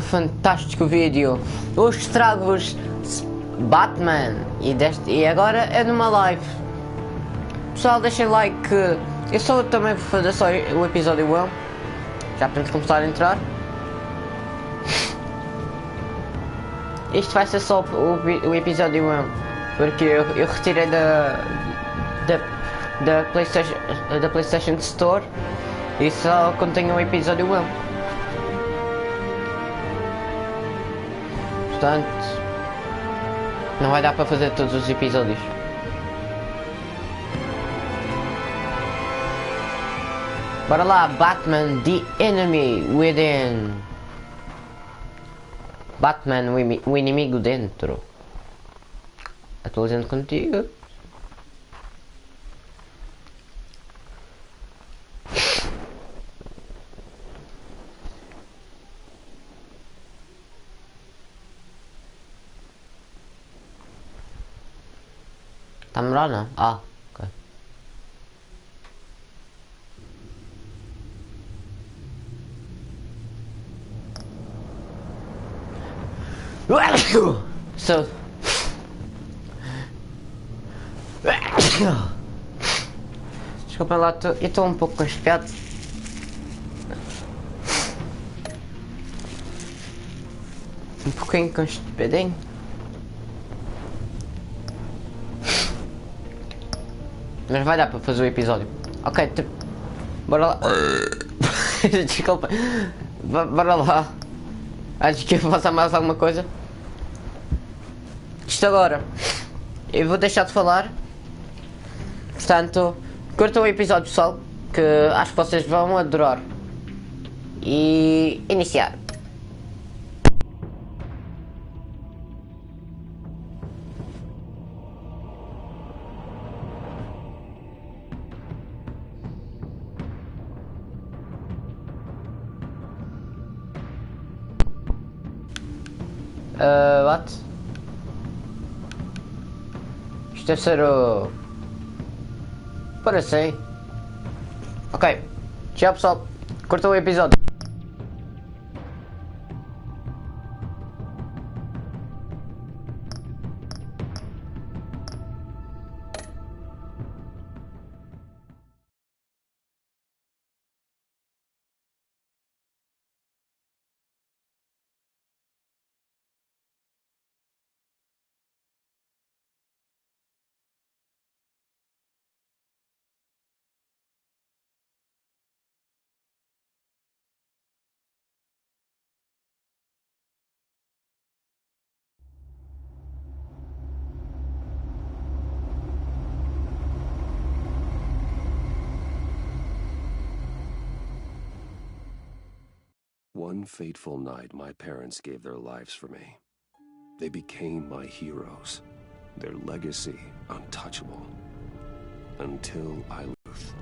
Fantástico vídeo. Hoje trago-vos Batman e agora é numa live. Pessoal, deixem like. Eu só também vou fazer só o episódio 1. Já podemos começar a entrar. Isto vai ser só o episódio 1, porque eu retirei da PlayStation Store e só contém o episódio 1. Portanto, não vai dar para fazer todos os episódios. Bora lá, Batman, The Enemy Within. Batman, o inimigo dentro. Atualizando contigo. Tá melhor não? Ah, ok. So. Desculpa lá, eu estou um pouco constipado. Um pouquinho constipadinho. Mas vai dar para fazer o episódio. Ok, bora lá. Desculpa. Bora lá. Acho que eu vou fazer mais alguma coisa. Isto agora. Eu vou deixar de falar. Portanto, curtam o episódio, pessoal, que acho que vocês vão adorar. E iniciar. What? Isto deve ser o... Parece. Ok. Tchau, pessoal. Curtam o episódio. One fateful night, my parents gave their lives for me. They became my heroes, their legacy untouchable. Until I left.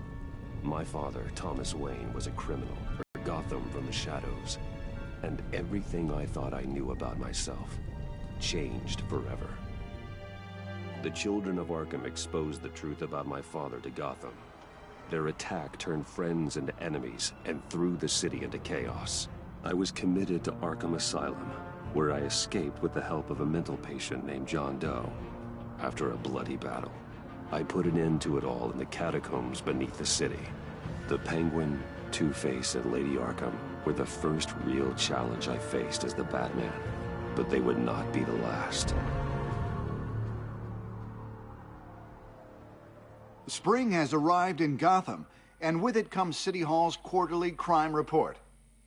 My father, Thomas Wayne, was a criminal, Gotham from the shadows, and everything I thought I knew about myself changed forever. The children of Arkham exposed the truth about my father to Gotham. Their attack turned friends into enemies and threw the city into chaos. I was committed to Arkham Asylum, where I escaped with the help of a mental patient named John Doe. After a bloody battle, I put an end to it all in the catacombs beneath the city. The Penguin, Two-Face, and Lady Arkham were the first real challenge I faced as the Batman, but they would not be the last. Spring has arrived in Gotham, and with it comes City Hall's quarterly crime report.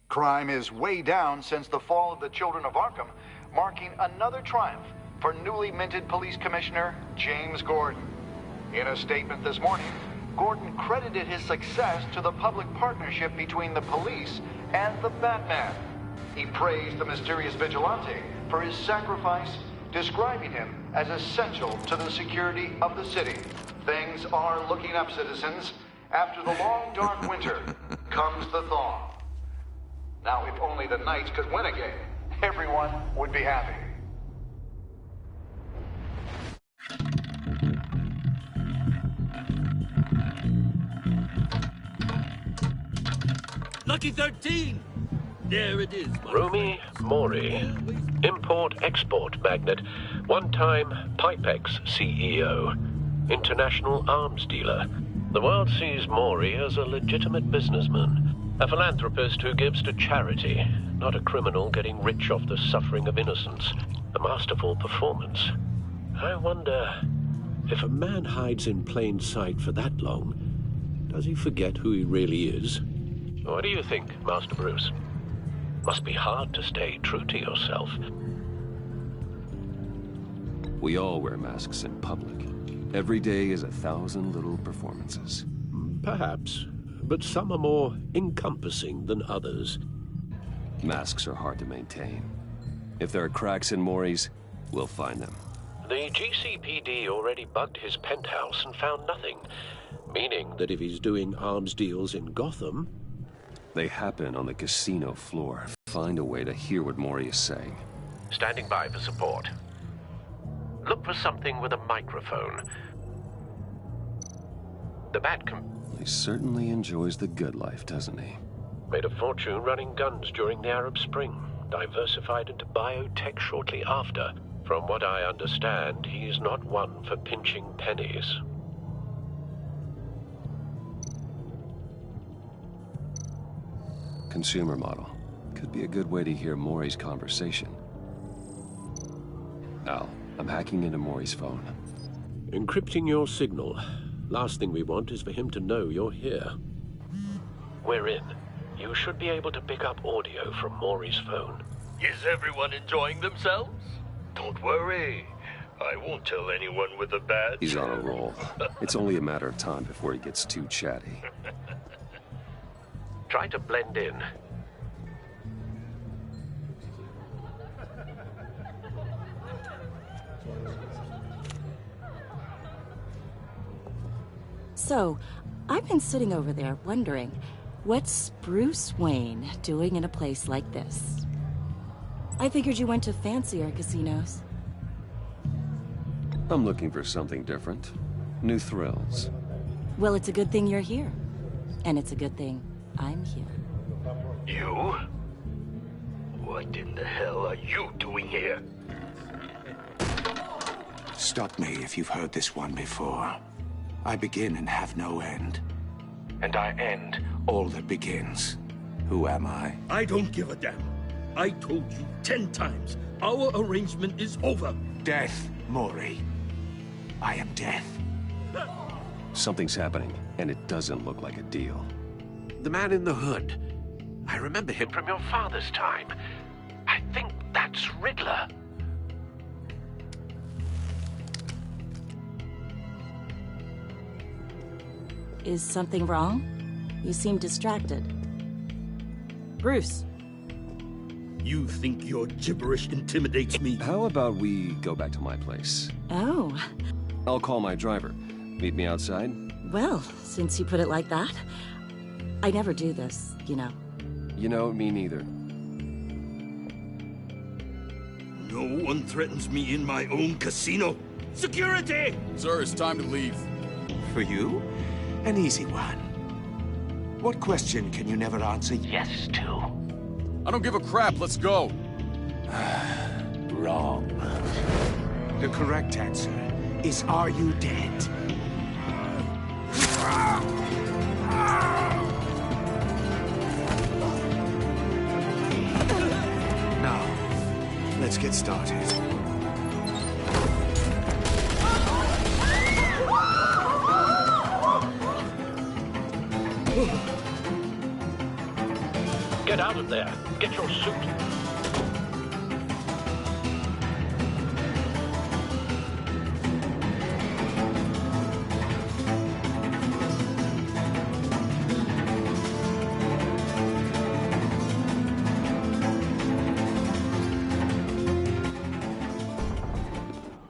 Crime is way down since the fall of the Children of Arkham, marking another triumph for newly minted Police Commissioner James Gordon. In a statement this morning, Gordon credited his success to the public partnership between the police and the Batman. He praised the mysterious vigilante for his sacrifice, describing him as essential to the security of the city. Things are looking up, citizens. After the long, dark winter comes the thaw. Now, if only the Knights could win again, everyone would be happy. Lucky 13! There it is, Rumi Mori, import-export magnate, one-time Pipex CEO, international arms dealer. The world sees Mori as a legitimate businessman, a philanthropist who gives to charity, not a criminal getting rich off the suffering of innocence. A masterful performance. I wonder, if a man hides in plain sight for that long, does he forget who he really is? What do you think, Master Bruce? Must be hard to stay true to yourself. We all wear masks in public. Every day is 1,000 little performances. Perhaps, but some are more encompassing than others. Masks are hard to maintain. If there are cracks in Mori's, we'll find them. The GCPD already bugged his penthouse and found nothing, meaning that if he's doing arms deals in Gotham... They happen on the casino floor. Find a way to hear what Mori is saying. Standing by for support. Look for something with a microphone. The He certainly enjoys the good life, doesn't he? Made a fortune running guns during the Arab Spring. Diversified into biotech shortly after. From what I understand, he's not one for pinching pennies. Consumer model. Could be a good way to hear Mori's conversation. Al, I'm hacking into Mori's phone. Encrypting your signal. Last thing we want is for him to know you're here. We're in. You should be able to pick up audio from Mori's phone. Is everyone enjoying themselves? Don't worry. I won't tell anyone with a badge. He's on a roll. It's only a matter of time before he gets too chatty. Try to blend in. So, I've been sitting over there wondering, what's Bruce Wayne doing in a place like this? I figured you went to fancier casinos. I'm looking for something different. New thrills. Well, it's a good thing you're here. And it's a good thing I'm here. You? What in the hell are you doing here? Stop me if you've heard this one before. I begin and have no end. And I end all that begins. Who am I? I don't give a damn. I told you 10 times. Our arrangement is over. Death, Mori. I am death. Something's happening, and it doesn't look like a deal. The man in the hood. I remember him from your father's time. I think that's Riddler. Is something wrong? You seem distracted. Bruce. You think your gibberish intimidates me? How about we go back to my place? Oh. I'll call my driver. Meet me outside? Well, since you put it like that, I never do this, you know. You know, me neither. No one threatens me in my own casino. Security! Sir, it's time to leave. For you? An easy one. What question can you never answer yes to? I don't give a crap, let's go. Wrong. The correct answer is, are you dead? Now, let's get started. Get out of there. Get your suit.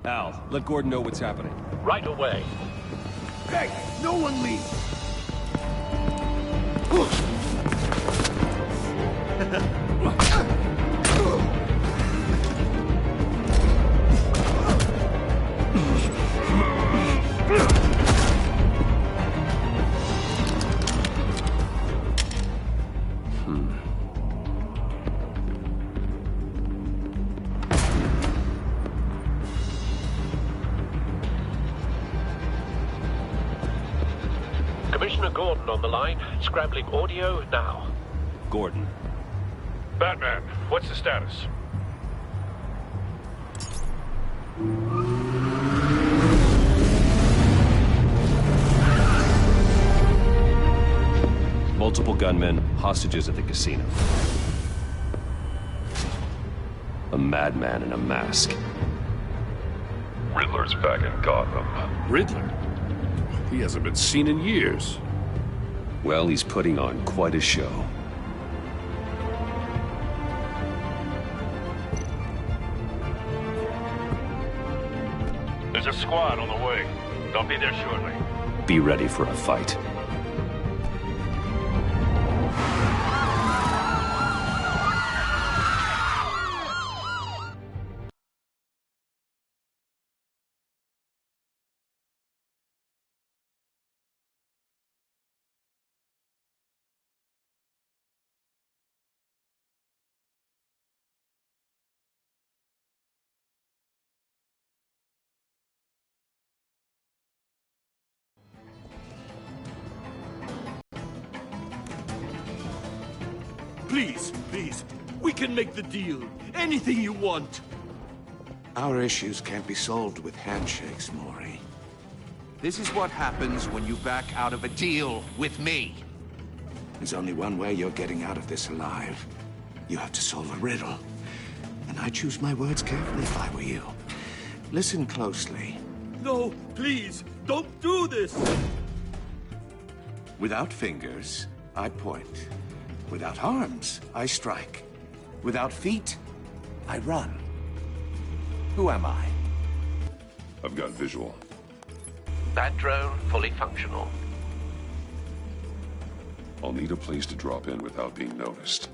Al, let Gordon know what's happening. Right away. Hey, no one leave! Gordon on the line. Scrambling audio now. Gordon. Batman, what's the status? Multiple gunmen, hostages at the casino. A madman in a mask. Riddler's back in Gotham. Riddler? He hasn't been seen in years. Well, he's putting on quite a show. There's a squad on the way. They'll be there shortly. Be ready for a fight. Please, please, we can make the deal. Anything you want. Our issues can't be solved with handshakes, Maury. This is what happens when you back out of a deal with me. There's only one way you're getting out of this alive. You have to solve a riddle. And I choose my words carefully if I were you. Listen closely. No, please, don't do this! Without fingers, I point. Without arms, I strike. Without feet, I run. Who am I? I've got visual. That drone fully functional. I'll need a place to drop in without being noticed.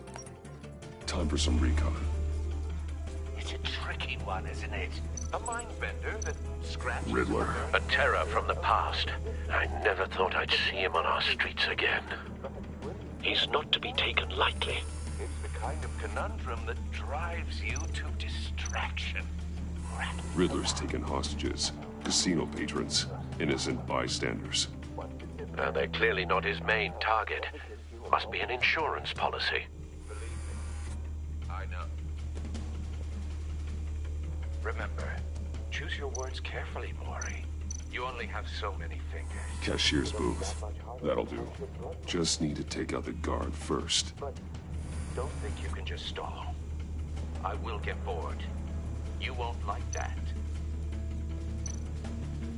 Time for some recon. It's a tricky one, isn't it? A mind bender that scratches... Riddler. A terror from the past. I never thought I'd see him on our streets again. He's not to be taken lightly. It's the kind of conundrum that drives you to distraction. Riddler's taken hostages. Casino patrons. Innocent bystanders. They're clearly not his main target. Must be an insurance policy. I know. Remember, choose your words carefully, Maury. You only have so many fingers. Cashier's booth. That'll do. Just need to take out the guard first. But don't think you can just stall. I will get bored. You won't like that.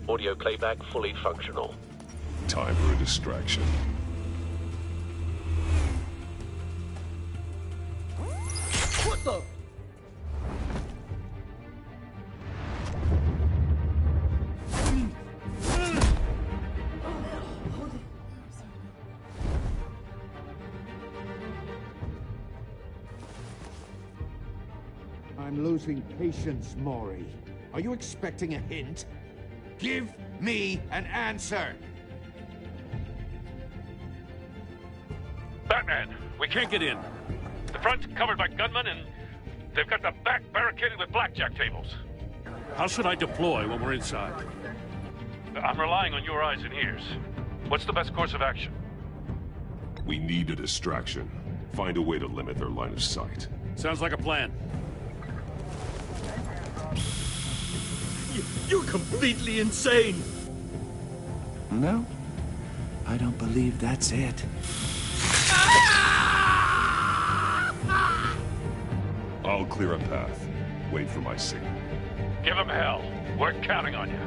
Audio playback fully functional. Time for a distraction. What the? I'm losing patience, Maury. Are you expecting a hint? Give me an answer! Batman, we can't get in. The front's covered by gunmen, and they've got the back barricaded with blackjack tables. How should I deploy when we're inside? I'm relying on your eyes and ears. What's the best course of action? We need a distraction. Find a way to limit their line of sight. Sounds like a plan. You're completely insane! No, I don't believe that's it. I'll clear a path. Wait for my signal. Give them hell. We're counting on you.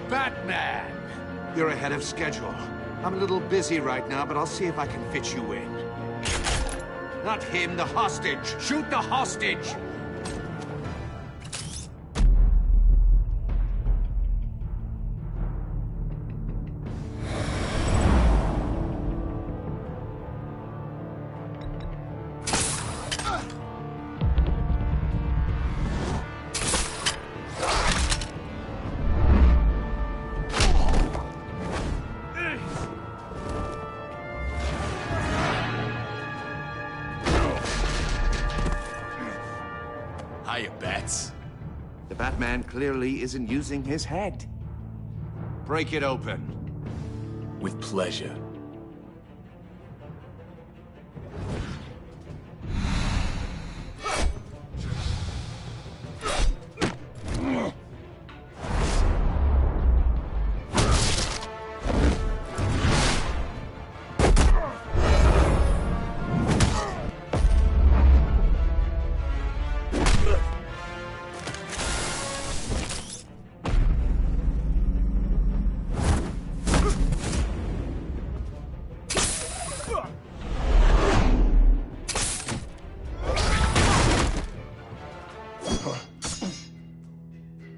Batman! You're ahead of schedule. I'm a little busy right now, but I'll see if I can fit you in. Not him, the hostage! Shoot the hostage! Hiya, Bats. The Batman clearly isn't using his head. Break it open. With pleasure.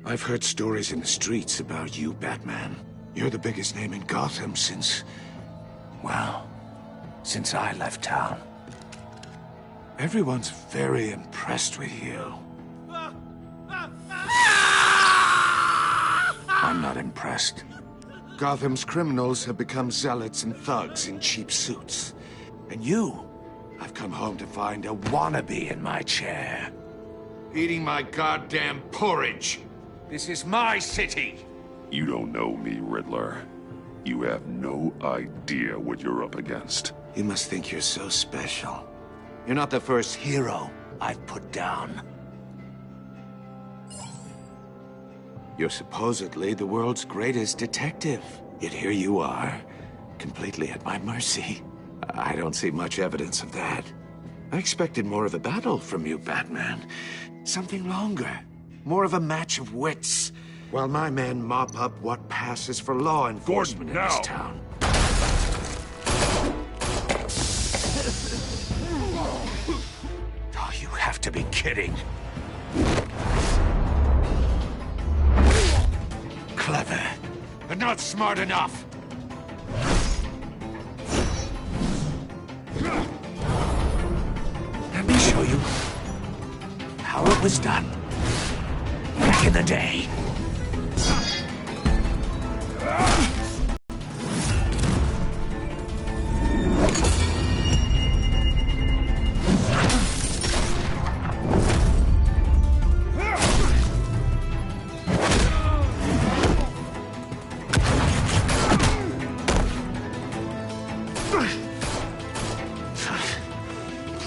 I've heard stories in the streets about you, Batman. You're the biggest name in Gotham since... well, since I left town. Everyone's very impressed with you. I'm not impressed. Gotham's criminals have become zealots and thugs in cheap suits. And you, I've come home to find a wannabe in my chair. Eating my goddamn porridge. This is my city! You don't know me, Riddler. You have no idea what you're up against. You must think you're so special. You're not the first hero I've put down. You're supposedly the world's greatest detective. Yet here you are, completely at my mercy. I don't see much evidence of that. I expected more of a battle from you, Batman. Something longer. More of a match of wits, while my men mop up what passes for law enforcement in this town. Oh, you have to be kidding. Clever, but not smart enough. Let me show you how it was done. Back in the day.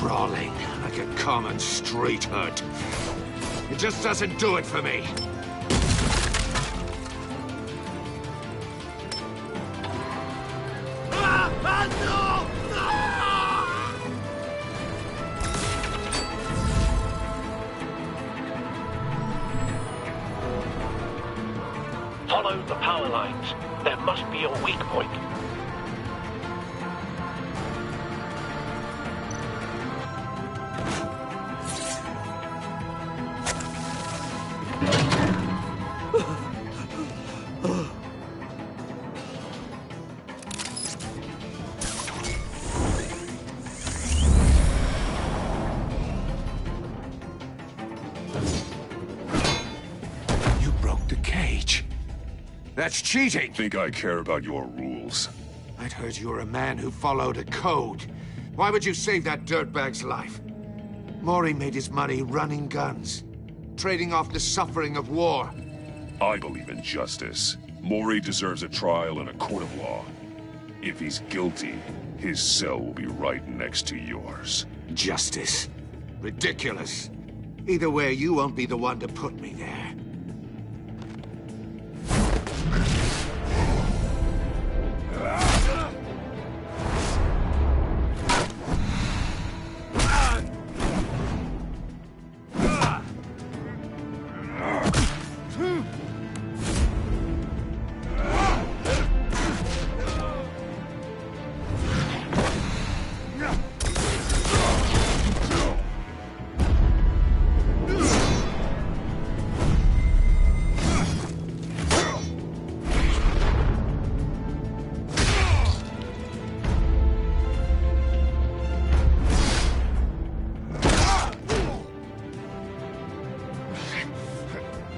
Brawling like a common street hood. It just doesn't do it for me. Follow the power lines. There must be a weak point. That's cheating! Think I care about your rules? I'd heard you were a man who followed a code. Why would you save that dirtbag's life? Mori made his money running guns, trading off the suffering of war. I believe in justice. Mori deserves a trial in a court of law. If he's guilty, his cell will be right next to yours. Justice? Ridiculous. Either way, you won't be the one to put me there.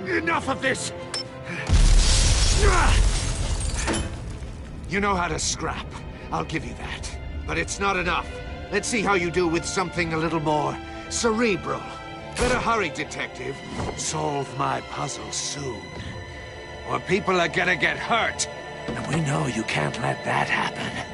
Enough of this! You know how to scrap. I'll give you that. But it's not enough. Let's see how you do with something a little more cerebral. Better hurry, detective. Solve my puzzle soon. Or people are gonna get hurt. And we know you can't let that happen.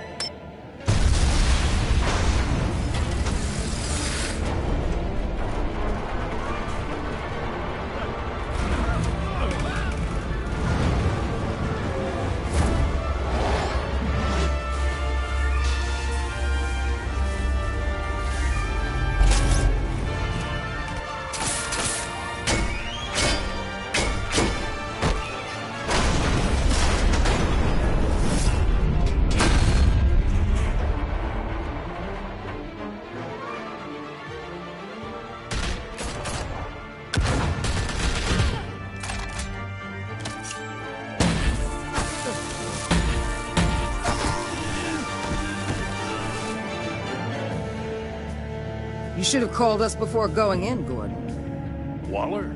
You should have called us before going in, Gordon. Waller?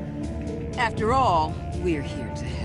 After all, we're here to help.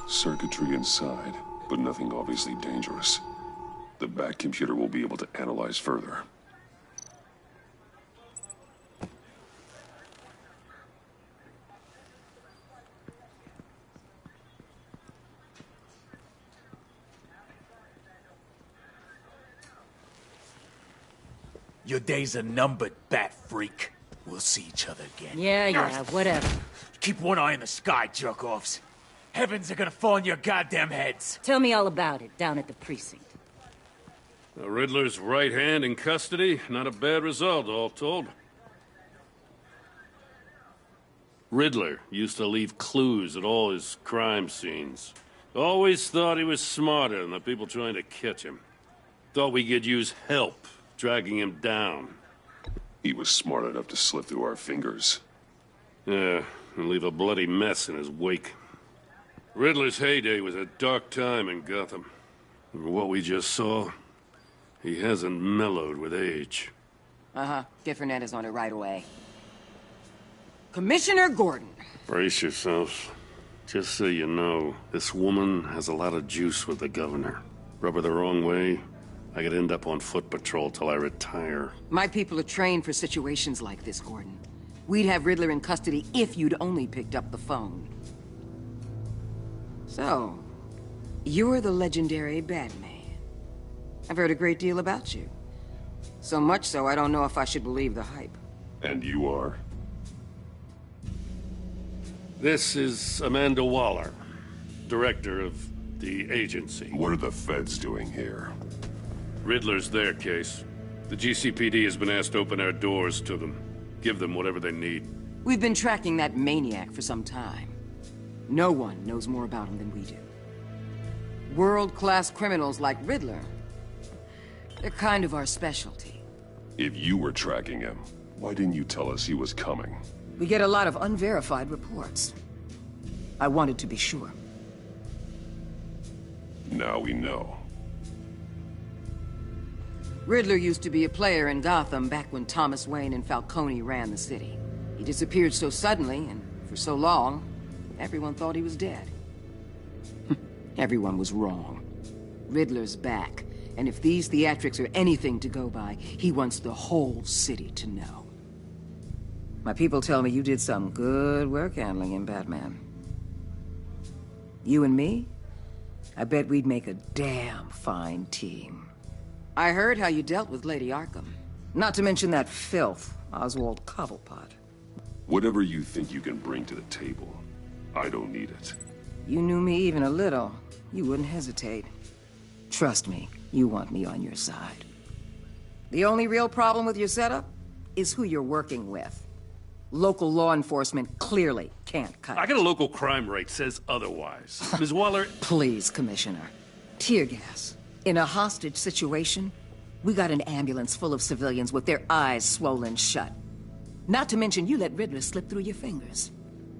Circuitry inside, but nothing obviously dangerous. The back computer will be able to analyze further. Your days are numbered, bat freak. We'll see each other again. Yeah, whatever. Keep one eye in the sky, jerk-offs. Heavens are gonna fall on your goddamn heads. Tell me all about it down at the precinct. The Riddler's right hand in custody. Not a bad result, all told. Riddler used to leave clues at all his crime scenes. Always thought he was smarter than the people trying to catch him. Thought we could use help dragging him down. He was smart enough to slip through our fingers. Yeah, and leave a bloody mess in his wake. Riddler's heyday was a dark time in Gotham. For what we just saw, he hasn't mellowed with age. Uh-huh. Get Fernandez on it right away. Commissioner Gordon. Brace yourselves. Just so you know, this woman has a lot of juice with the governor. Rub her the wrong way, I could end up on foot patrol till I retire. My people are trained for situations like this, Gordon. We'd have Riddler in custody if you'd only picked up the phone. So, you're the legendary Batman. I've heard a great deal about you. So much so, I don't know if I should believe the hype. And you are? This is Amanda Waller, director of the agency. What are the feds doing here? Riddler's their case. The GCPD has been asked to open our doors to them. Give them whatever they need. We've been tracking that maniac for some time. No one knows more about him than we do. World-class criminals like Riddler, they're kind of our specialty. If you were tracking him, why didn't you tell us he was coming? We get a lot of unverified reports. I wanted to be sure. Now we know. Riddler used to be a player in Gotham back when Thomas Wayne and Falcone ran the city. He disappeared so suddenly and for so long, everyone thought he was dead. Everyone was wrong. Riddler's back, and if these theatrics are anything to go by, he wants the whole city to know. My people tell me you did some good work handling him, Batman. You and me? I bet we'd make a damn fine team. I heard how you dealt with Lady Arkham. Not to mention that filth, Oswald Cobblepot. Whatever you think you can bring to the table, I don't need it. You knew me even a little, you wouldn't hesitate. Trust me, you want me on your side. The only real problem with your setup is who you're working with. Local law enforcement clearly can't cut I it. got a local crime rate says otherwise. Ms. Waller... Please, Commissioner. Tear gas. In a hostage situation, we got an ambulance full of civilians with their eyes swollen shut. Not to mention you let Riddler slip through your fingers.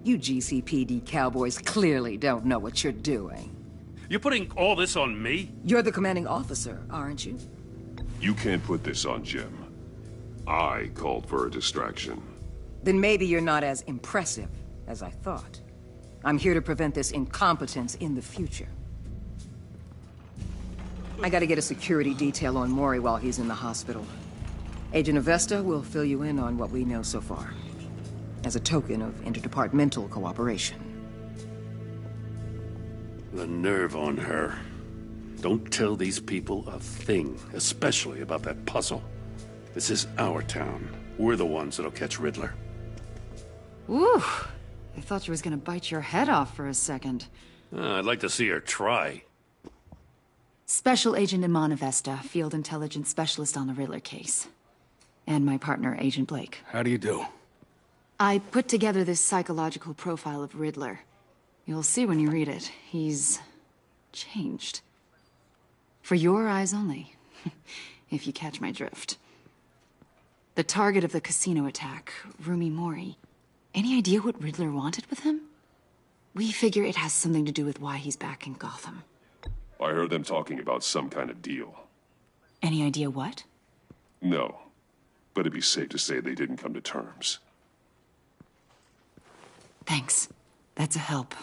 You GCPD cowboys clearly don't know what you're doing. You're putting all this on me? You're the commanding officer, aren't you? You can't put this on Jim. I called for a distraction. Then maybe you're not as impressive as I thought. I'm here to prevent this incompetence in the future. I gotta get a security detail on Maury while he's in the hospital. Agent Avesta will fill you in on what we know so far, as a token of interdepartmental cooperation. The nerve on her. Don't tell these people a thing, especially about that puzzle. This is our town. We're the ones that'll catch Riddler. Ooh, I thought she was gonna bite your head off for a second. I'd like to see her try. Special Agent Iman Avesta, Field Intelligence Specialist on the Riddler case. And my partner, Agent Blake. How do you do? I put together this psychological profile of Riddler. You'll see when you read it. He's changed. For your eyes only, if you catch my drift. The target of the casino attack, Rumi Mori. Any idea what Riddler wanted with him? We figure it has something to do with why he's back in Gotham. I heard them talking about some kind of deal. Any idea what? No, but it'd be safe to say they didn't come to terms. Thanks. That's a help.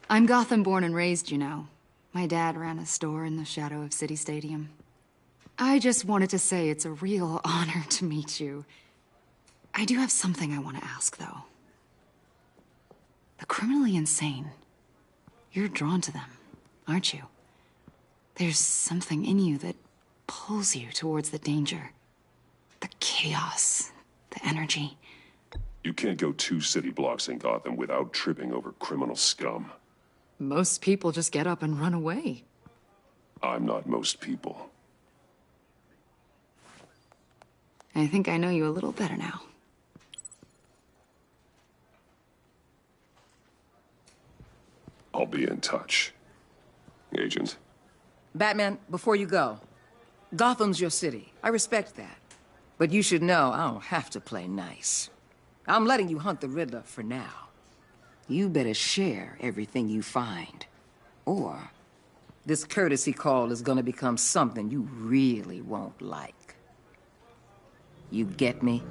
I'm Gotham born and raised, you know. My dad ran a store in the shadow of City Stadium. I just wanted to say it's a real honor to meet you. I do have something I want to ask, though. The criminally insane. You're drawn to them, aren't you? There's something in you that pulls you towards the danger. The chaos, the energy. You can't go 2 city blocks in Gotham without tripping over criminal scum. Most people just get up and run away. I'm not most people. I think I know you a little better now. I'll be in touch. Agent. Batman, before you go, Gotham's your city. I respect that. But you should know I don't have to play nice. I'm letting you hunt the Riddler for now. You better share everything you find. Or this courtesy call is gonna become something you really won't like. You get me?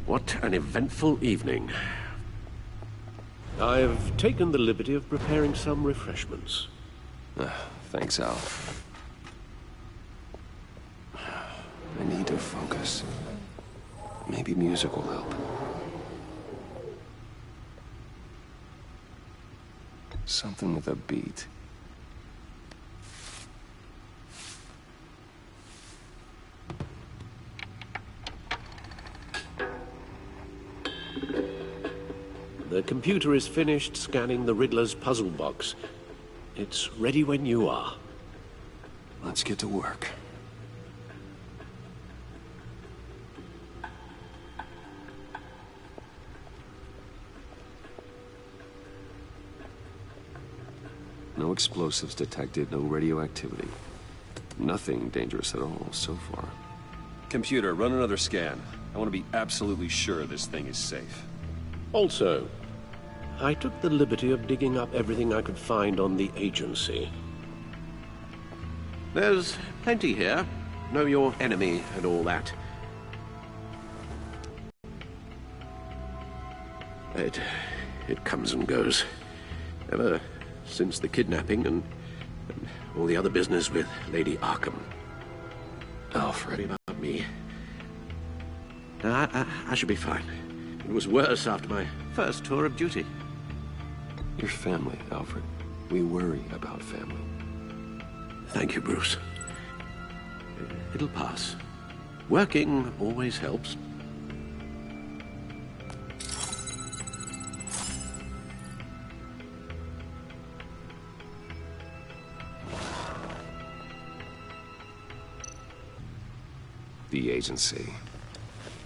What an eventful evening. I've taken the liberty of preparing some refreshments. Thanks, Al. I need to focus. Maybe music will help. Something with a beat. The computer is finished scanning the Riddler's puzzle box. It's ready when you are. Let's get to work. No explosives detected, no radioactivity. Nothing dangerous at all so far. Computer, run another scan. I want to be absolutely sure this thing is safe. Also, I took the liberty of digging up everything I could find on the agency. There's plenty here. Know your enemy and all that. It comes and goes. Ever since the kidnapping and all the other business with Lady Arkham. Alfred, about me. I should be fine. It was worse after my first tour of duty. Your family, Alfred. We worry about family. Thank you, Bruce. It'll pass. Working always helps. The agency.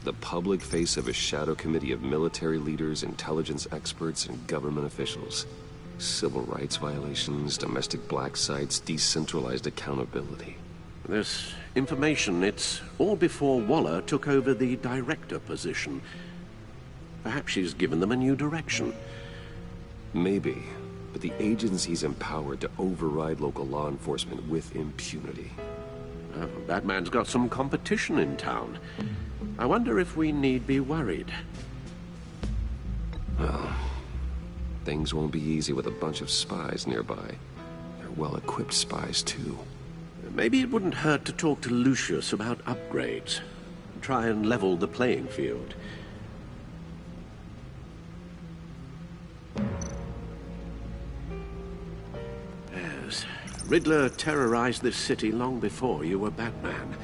The public face of a shadow committee of military leaders, intelligence experts, and government officials. Civil rights violations, domestic black sites, decentralized accountability. This information, it's all before Waller took over the director position. Perhaps she's given them a new direction. Maybe, but the agency's empowered to override local law enforcement with impunity. Batman's got some competition in town. I wonder if we need be worried. Well, things won't be easy with a bunch of spies nearby. They're well-equipped spies, too. Maybe it wouldn't hurt to talk to Lucius about upgrades. Try and level the playing field. Yes, Riddler terrorized this city long before you were Batman.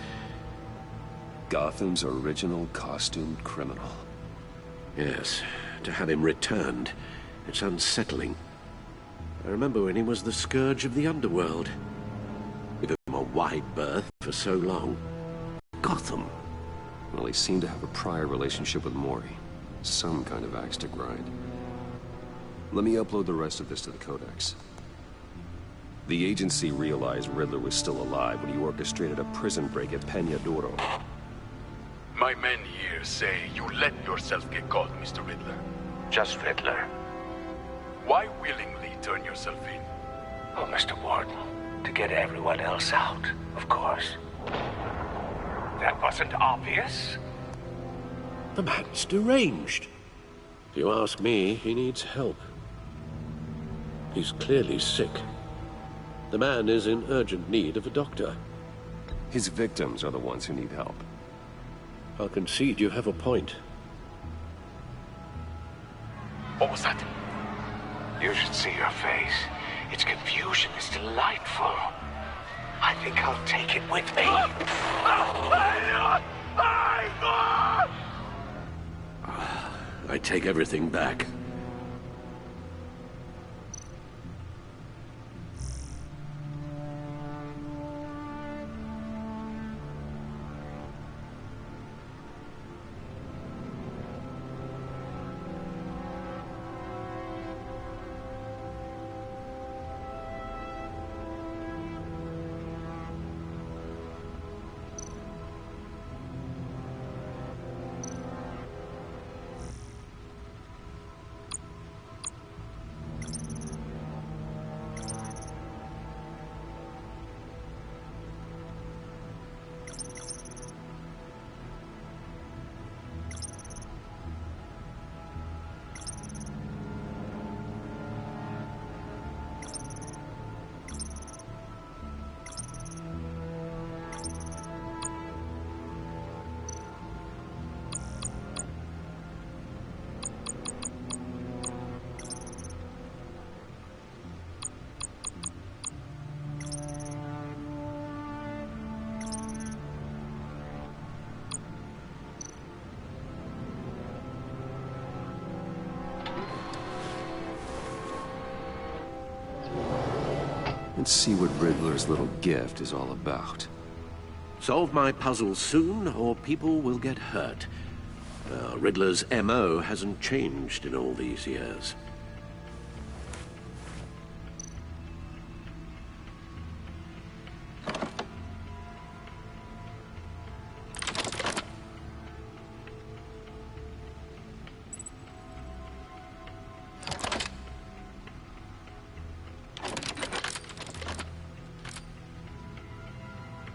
Gotham's original costumed criminal. Yes, to have him returned, it's unsettling. I remember when he was the scourge of the underworld. Give him a wide berth for so long. Gotham. Well, he seemed to have a prior relationship with Mori. Some kind of axe to grind. Let me upload the rest of this to the Codex. The agency realized Riddler was still alive when he orchestrated a prison break at Peña Duro. My men here say you let yourself get caught, Mr. Riddler. Just Riddler. Why willingly turn yourself in? Oh, Mr. Warden, to get everyone else out, of course. That wasn't obvious. The man's deranged. If you ask me, he needs help. He's clearly sick. The man is in urgent need of a doctor. His victims are the ones who need help. I'll concede you have a point. What was that? You should see your face. Its confusion is delightful. I think I'll take it with me. I take everything back. Let's see what Riddler's little gift is all about. Solve my puzzle soon, or people will get hurt. Riddler's M.O. hasn't changed in all these years.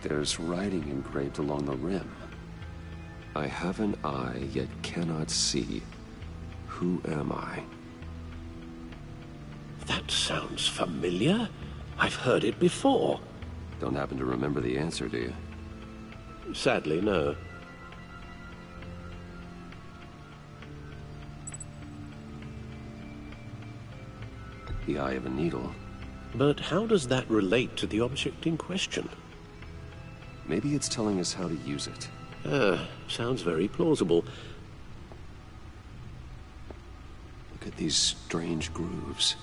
There's writing engraved along the rim. I have an eye, yet cannot see. Who am I? That sounds familiar. I've heard it before. Don't happen to remember the answer, do you? Sadly, no. The eye of a needle. But how does that relate to the object in question? Maybe it's telling us how to use it. Sounds very plausible. Look at these strange grooves.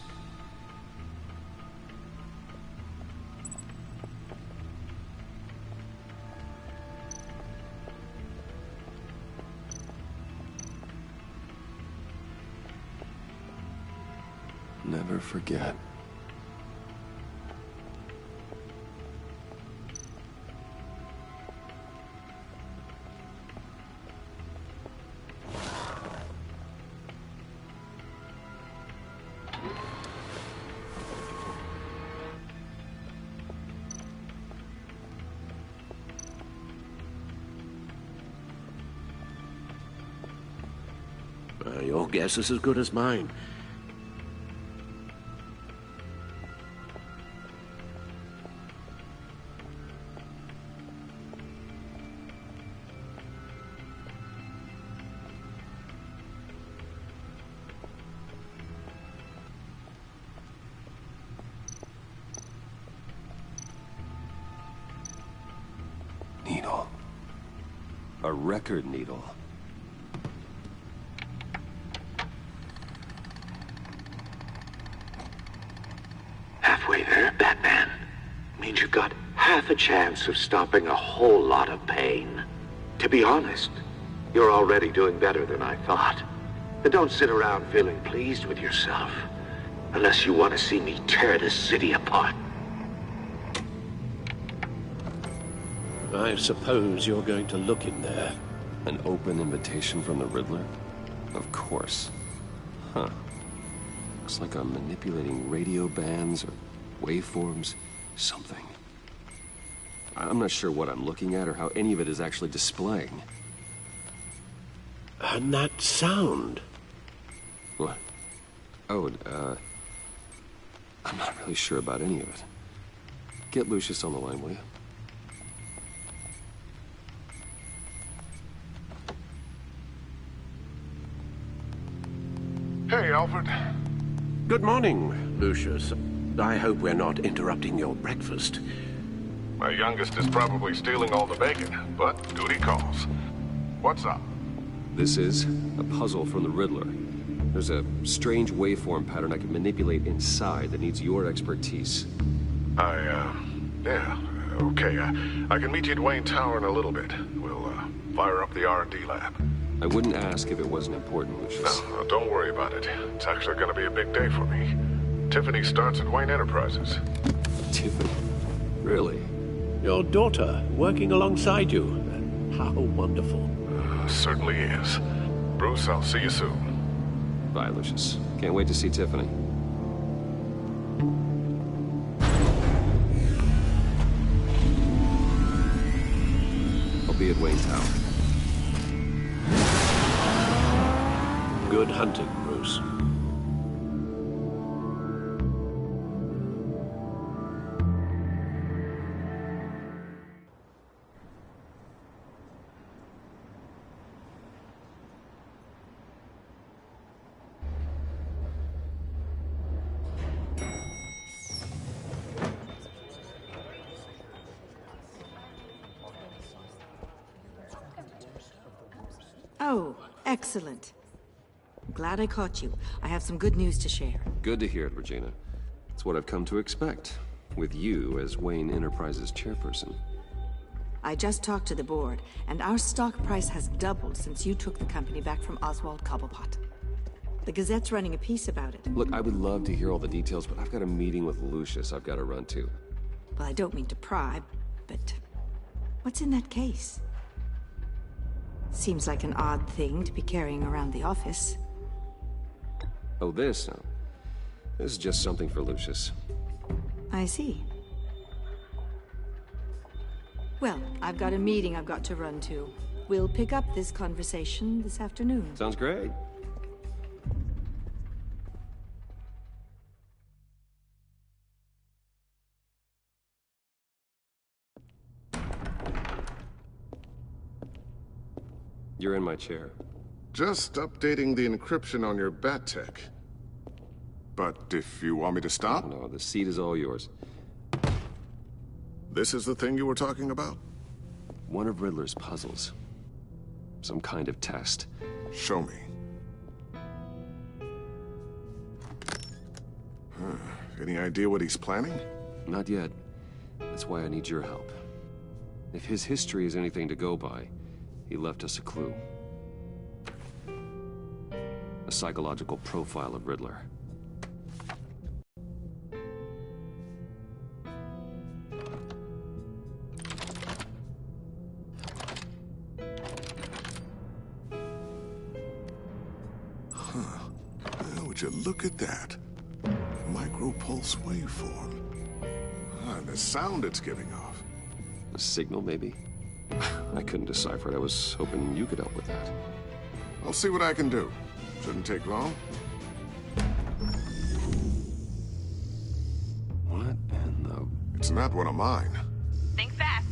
Never forget. Your guess is as good as mine. Needle. A record needle. Halfway there, Batman. Means you've got half a chance of stopping a whole lot of pain. To be honest, you're already doing better than I thought. But don't sit around feeling pleased with yourself. Unless you want to see me tear this city apart. I suppose you're going to look in there. An open invitation from the Riddler? Of course. Huh. Looks like I'm manipulating radio bands or waveforms. Something. I'm not sure what I'm looking at or how any of it is actually displaying. And that sound. What? Oh, I'm not really sure about any of it. Get Lucius on the line, will you? Hey, Alfred. Good morning, Lucius. I hope we're not interrupting your breakfast. My youngest is probably stealing all the bacon, but duty calls. What's up? This is a puzzle from the Riddler. There's a strange waveform pattern I can manipulate inside that needs your expertise. Yeah, okay. I can meet you at Wayne Tower in a little bit. We'll, fire up the R&D lab. I wouldn't ask if it wasn't important, Lucius. No, don't worry about it. It's actually gonna be a big day for me. Tiffany starts at Wayne Enterprises. Tiffany? Really? Your daughter, working alongside you. How wonderful. Certainly is. Bruce, I'll see you soon. Bye, Lucius. Can't wait to see Tiffany. I'll be at Wayne Tower. Good hunting, Bruce. Oh, excellent. Glad I caught you. I have some good news to share. Good to hear it, Regina. It's what I've come to expect, with you as Wayne Enterprises chairperson. I just talked to the board, and our stock price has doubled since you took the company back from Oswald Cobblepot. The Gazette's running a piece about it. Look, I would love to hear all the details, but I've got a meeting with Lucius I've got to run to. Well, I don't mean to pry, but what's in that case? Seems like an odd thing to be carrying around the office. Oh, this? No. This is just something for Lucius. I see. Well, I've got a meeting I've got to run to. We'll pick up this conversation this afternoon. Sounds great. You're in my chair. Just updating the encryption on your bat tech. But if you want me to stop? No, the seat is all yours. This is the thing you were talking about? One of Riddler's puzzles. Some kind of test. Show me. Any idea what he's planning? Not yet. That's why I need your help. If his history is anything to go by, he left us a clue. A psychological profile of Riddler. Would you look at that? Micropulse waveform. And the sound it's giving off. A signal, maybe? I couldn't decipher it. I was hoping you could help with that. I'll see what I can do. Shouldn't take long. What in the... It's not one of mine. Think fast.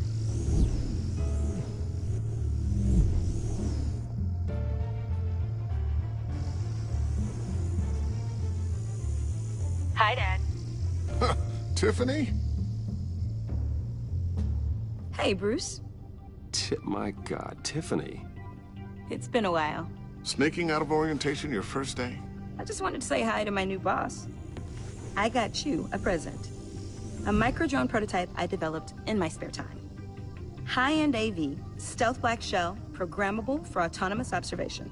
Hi, Dad. Tiffany? Hey, Bruce. My God, Tiffany. It's been a while. Sneaking out of orientation your first day? I just wanted to say hi to my new boss. I got you a present. A micro-drone prototype I developed in my spare time. High-end AV, stealth black shell, programmable for autonomous observation.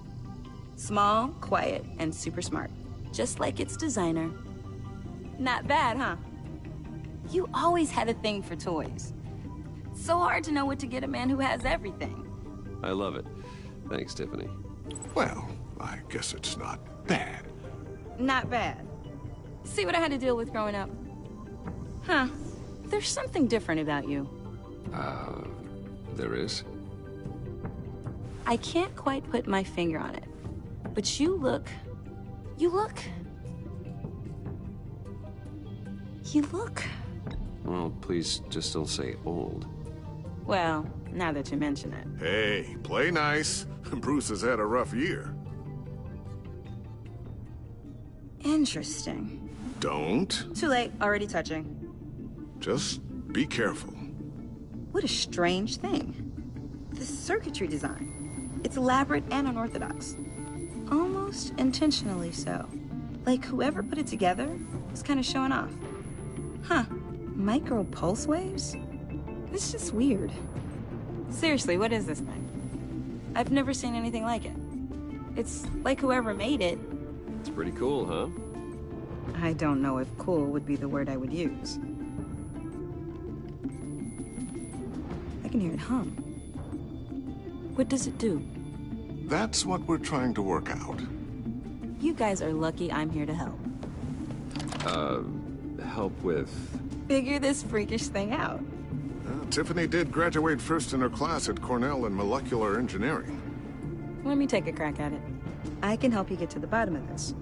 Small, quiet, and super smart. Just like its designer. Not bad, huh? You always had a thing for toys. So hard to know what to get a man who has everything. I love it. Thanks, Tiffany. Well, I guess it's not bad. Not bad. See what I had to deal with growing up? Huh. There's something different about you. There is? I can't quite put my finger on it. But you look... Well, please just don't say old. Well, now that you mention it. Hey, play nice. Bruce has had a rough year. Interesting. Don't. Too late, already touching. Just be careful. What a strange thing. The circuitry design. It's elaborate and unorthodox. Almost intentionally so. Like whoever put it together was kind of showing off. Huh. Micro pulse waves? It's just weird. Seriously, what is this thing? I've never seen anything like it. It's like whoever made it. It's pretty cool, huh? I don't know if cool would be the word I would use. I can hear it hum. What does it do? That's what we're trying to work out. You guys are lucky I'm here to help. Help with... Figure this freakish thing out. Tiffany did graduate first in her class at Cornell in molecular engineering. Let me take a crack at it. I can help you get to the bottom of this.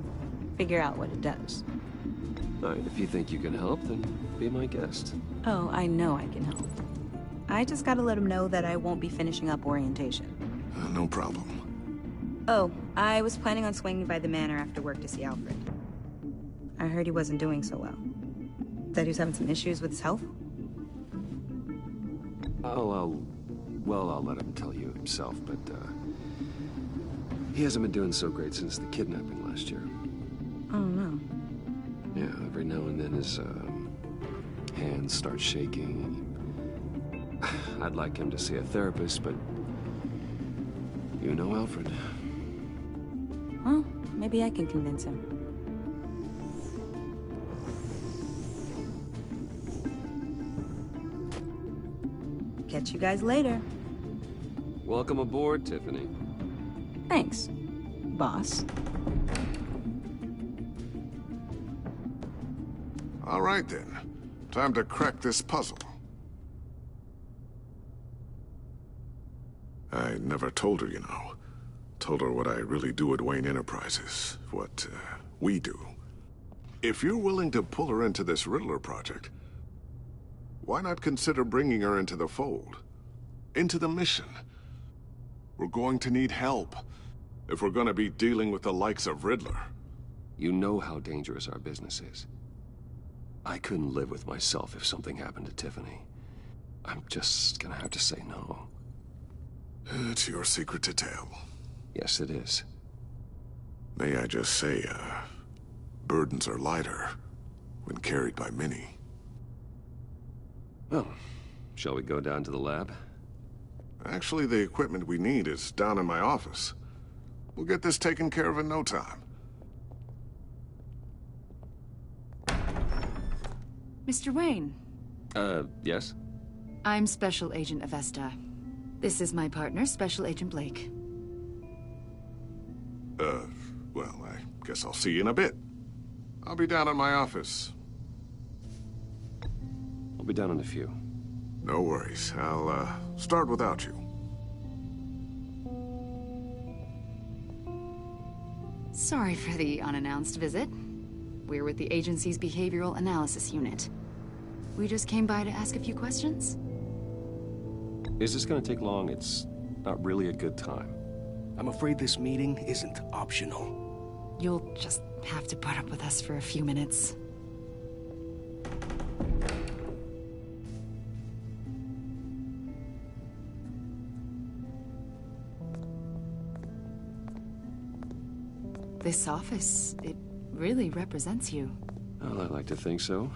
Figure out what it does. All right, if you think you can help, then be my guest. Oh, I know I can help. I just gotta let him know that I won't be finishing up orientation. No problem. Oh, I was planning on swinging by the manor after work to see Alfred. I heard he wasn't doing so well. That he was having some issues with his health? I'll let him tell you himself, but, he hasn't been doing so great since the kidnapping last year. Oh, no. Yeah, every now and then his, hands start shaking. I'd like him to see a therapist, but... You know Alfred. Well, maybe I can convince him. Catch you guys later. Welcome aboard, Tiffany. Thanks, boss. All right, then. Time to crack this puzzle. I never told her, you know. Told her what I really do at Wayne Enterprises. What, we do. If you're willing to pull her into this Riddler project, why not consider bringing her into the fold? Into the mission? We're going to need help if we're going to be dealing with the likes of Riddler. You know how dangerous our business is. I couldn't live with myself if something happened to Tiffany. I'm just gonna have to say no. It's your secret to tell. Yes, it is. May I just say, burdens are lighter when carried by many. Well, shall we go down to the lab? Actually, the equipment we need is down in my office. We'll get this taken care of in no time. Mr. Wayne. Yes? I'm Special Agent Avesta. This is my partner, Special Agent Blake. Well, I guess I'll see you in a bit. I'll be down at my office. I'll be down in a few. No worries. I'll, start without you. Sorry for the unannounced visit. We're with the agency's Behavioral Analysis Unit. We just came by to ask a few questions. Is this gonna take long? It's not really a good time. I'm afraid this meeting isn't optional. You'll just have to put up with us for a few minutes. This office, it really represents you. Well, I like to think so.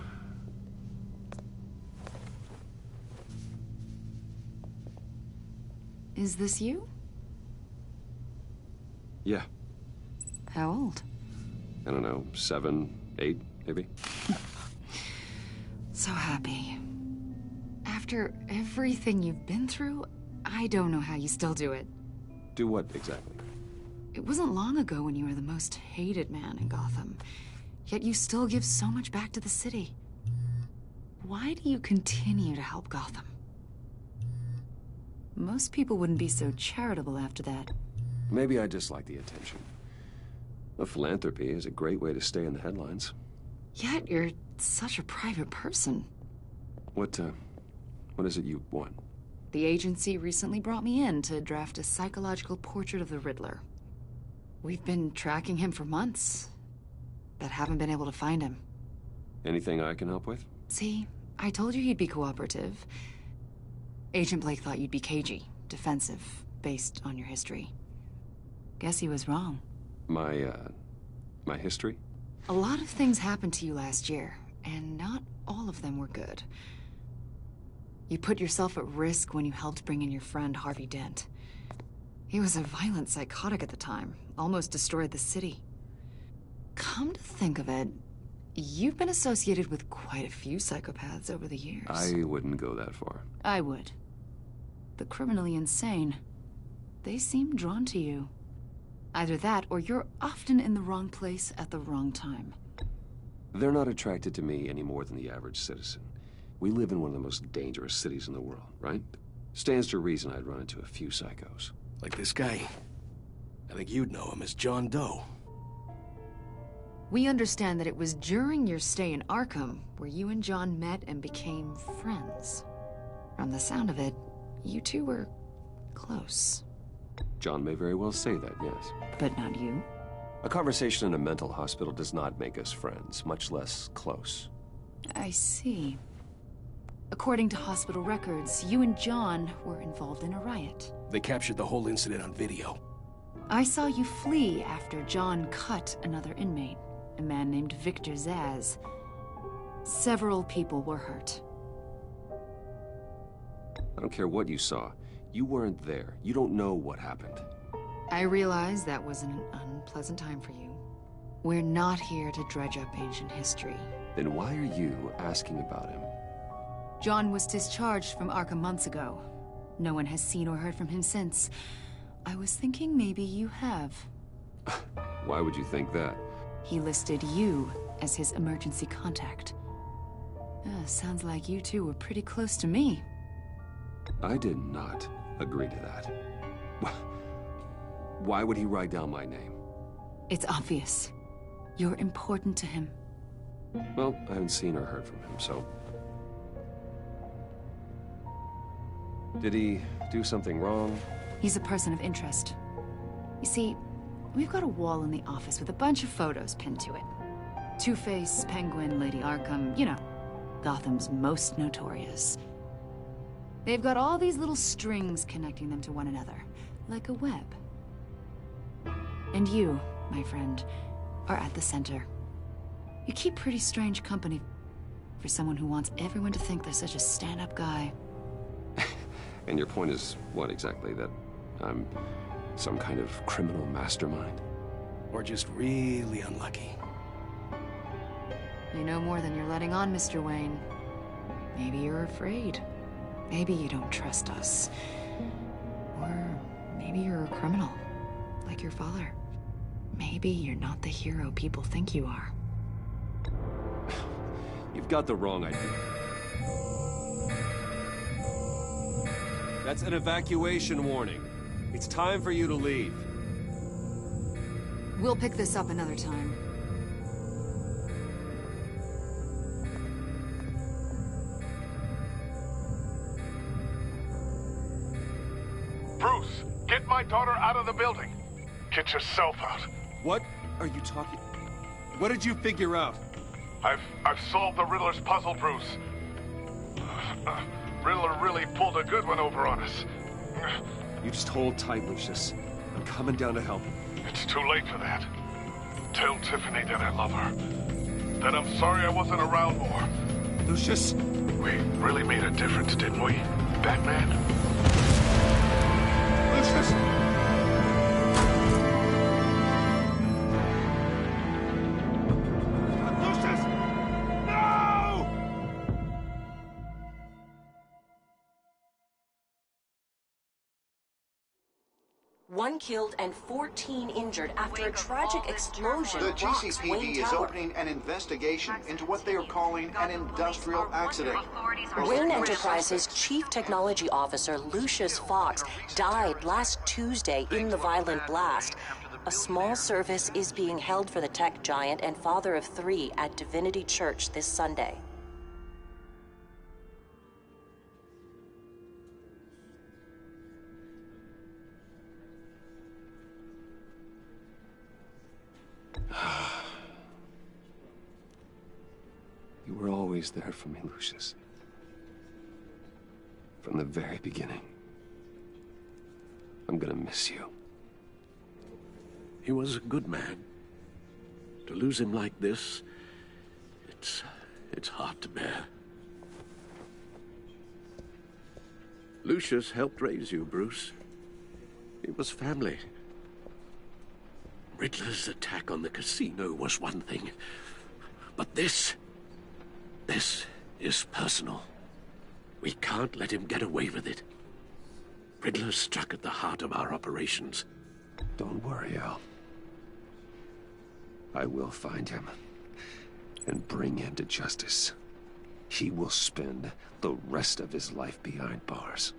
Is this you? Yeah. How old? I don't know, 7, 8, maybe? So happy. After everything you've been through, I don't know how you still do it. Do what, exactly? It wasn't long ago when you were the most hated man in Gotham, yet you still give so much back to the city. Why do you continue to help Gotham? Most people wouldn't be so charitable after that. Maybe I just like the attention. A philanthropy is a great way to stay in the headlines. Yet you're such a private person. What is it you want? The agency recently brought me in to draft a psychological portrait of the Riddler. We've been tracking him for months, but haven't been able to find him. Anything I can help with? See, I told you he'd be cooperative. Agent Blake thought you'd be cagey, defensive, based on your history. Guess he was wrong. My history? A lot of things happened to you last year, and not all of them were good. You put yourself at risk when you helped bring in your friend Harvey Dent. He was a violent psychotic at the time, almost destroyed the city. Come to think of it, you've been associated with quite a few psychopaths over the years. I wouldn't go that far. I would. The criminally insane. They seem drawn to you. Either that, or you're often in the wrong place at the wrong time. They're not attracted to me any more than the average citizen. We live in one of the most dangerous cities in the world, right? Stands to reason I'd run into a few psychos. Like this guy. I think you'd know him as John Doe. We understand that it was during your stay in Arkham where you and John met and became friends. From the sound of it, you two were close. John may very well say that, yes. But not you. A conversation in a mental hospital does not make us friends, much less close. I see. According to hospital records, you and John were involved in a riot. They captured the whole incident on video. I saw you flee after John cut another inmate, a man named Victor Zaz. Several people were hurt. I don't care what you saw. You weren't there. You don't know what happened. I realize that was an unpleasant time for you. We're not here to dredge up ancient history. Then why are you asking about him? John was discharged from Arkham months ago. No one has seen or heard from him since. I was thinking maybe you have. Why would you think that? He listed you as his emergency contact. Sounds like you two were pretty close to me. I did not agree to that. Why would he write down my name? It's obvious. You're important to him. Well, I haven't seen or heard from him, so... Did he do something wrong? He's a person of interest. You see, we've got a wall in the office with a bunch of photos pinned to it. Two-Face, Penguin, Lady Arkham, you know, Gotham's most notorious. They've got all these little strings connecting them to one another, like a web. And you, my friend, are at the center. You keep pretty strange company for someone who wants everyone to think they're such a stand-up guy. And your point is what exactly? That I'm some kind of criminal mastermind? Or just really unlucky? You know more than you're letting on, Mr. Wayne. Maybe you're afraid. Maybe you don't trust us. Or maybe you're a criminal, like your father. Maybe you're not the hero people think you are. You've got the wrong idea. That's an evacuation warning. It's time for you to leave. We'll pick this up another time. Bruce, get my daughter out of the building. Get yourself out. What are you talking... What did you figure out? I've solved the Riddler's puzzle, Bruce. Riddler really pulled a good one over on us. You just hold tight, Lucius. I'm coming down to help. It's too late for that. Tell Tiffany that I love her. That I'm sorry I wasn't around more. Lucius! We really made a difference, didn't we, Batman? Lucius! One killed and 14 injured after a tragic explosion The rocks GCPD Wayne is Tower. opening an investigation into what they are calling an industrial accident. Wayne Enterprises' Chief Technology Officer Lucius Fox died last Tuesday in the violent blast. A small service is being held for the tech giant and father of 3 at Divinity Church this Sunday. You were always there for me, Lucius. From the very beginning. I'm gonna miss you. He was a good man. To lose him like this, it's hard to bear. Lucius helped raise you, Bruce. It was family. Riddler's attack on the casino was one thing, but this is personal. We can't let him get away with it. Riddler struck at the heart of our operations. Don't worry, Al. I will find him and bring him to justice. He will spend the rest of his life behind bars.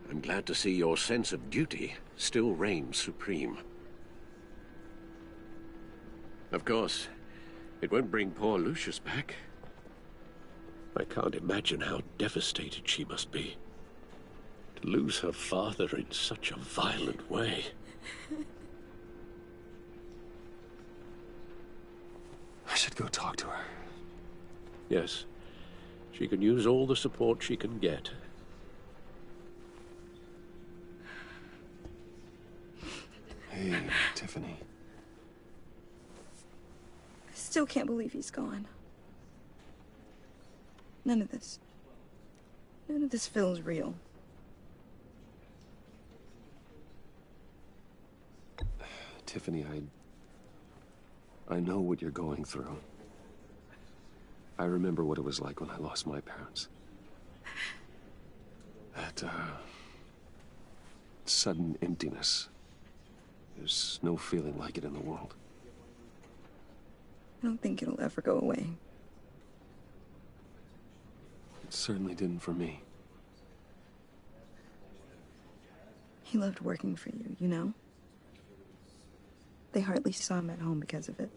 I'm glad to see your sense of duty still reigns supreme. Of course, it won't bring poor Lucius back. I can't imagine how devastated she must be. To lose her father in such a violent way. I should go talk to her. Yes, she can use all the support she can get. Hey, Tiffany. I still can't believe he's gone. None of this feels real. Tiffany, I know what you're going through. I remember what it was like when I lost my parents. That, sudden emptiness. There's no feeling like it in the world. I don't think it'll ever go away. It certainly didn't for me. He loved working for you, you know? They hardly saw him at home because of it.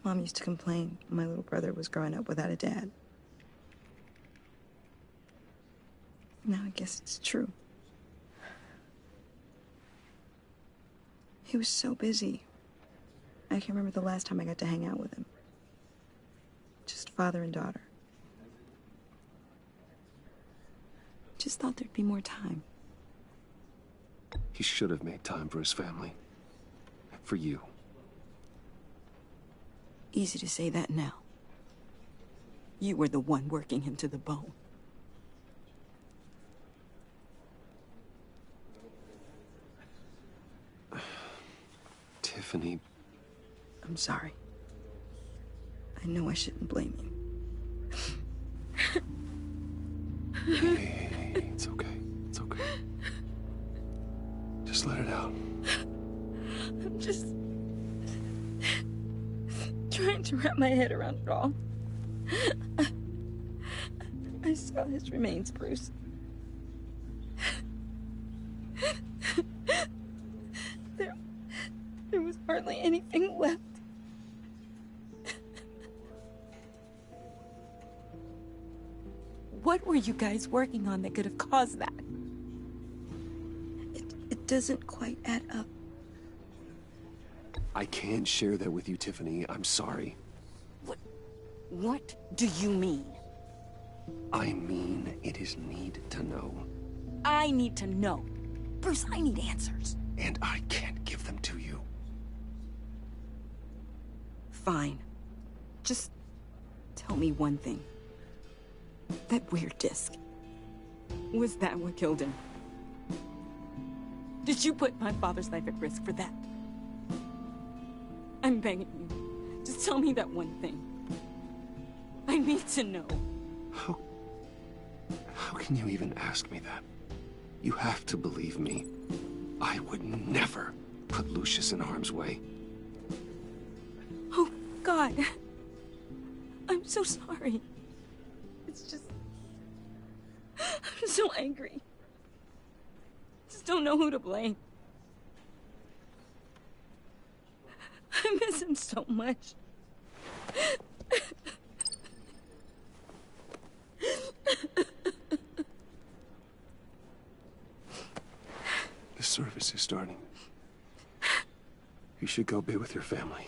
Mom used to complain my little brother was growing up without a dad. Now I guess it's true. He was so busy. I can't remember the last time I got to hang out with him. Just father and daughter. Just thought there'd be more time. He should have made time for his family. For you. Easy to say that now. You were the one working him to the bone. Tiffany. I'm sorry. I know I shouldn't blame you. Hey, it's okay. It's okay. Just let it out. I'm just trying to wrap my head around it all. I saw his remains, Bruce. There was hardly anything left. What were you guys working on that could have caused that? It doesn't quite add up. I can't share that with you, Tiffany. I'm sorry. What do you mean? I mean, it is need to know. I need to know. Bruce, I need answers. And I can't give them to you. Fine. Just tell me one thing. That weird disc. Was that what killed him? Did you put my father's life at risk for that? I'm begging you. Just tell me that one thing. I need to know. How can you even ask me that? You have to believe me. I would never put Lucius in harm's way. Oh, God. I'm so sorry. It's just... I'm so angry. Just don't know who to blame. I miss him so much. The service is starting. You should go be with your family.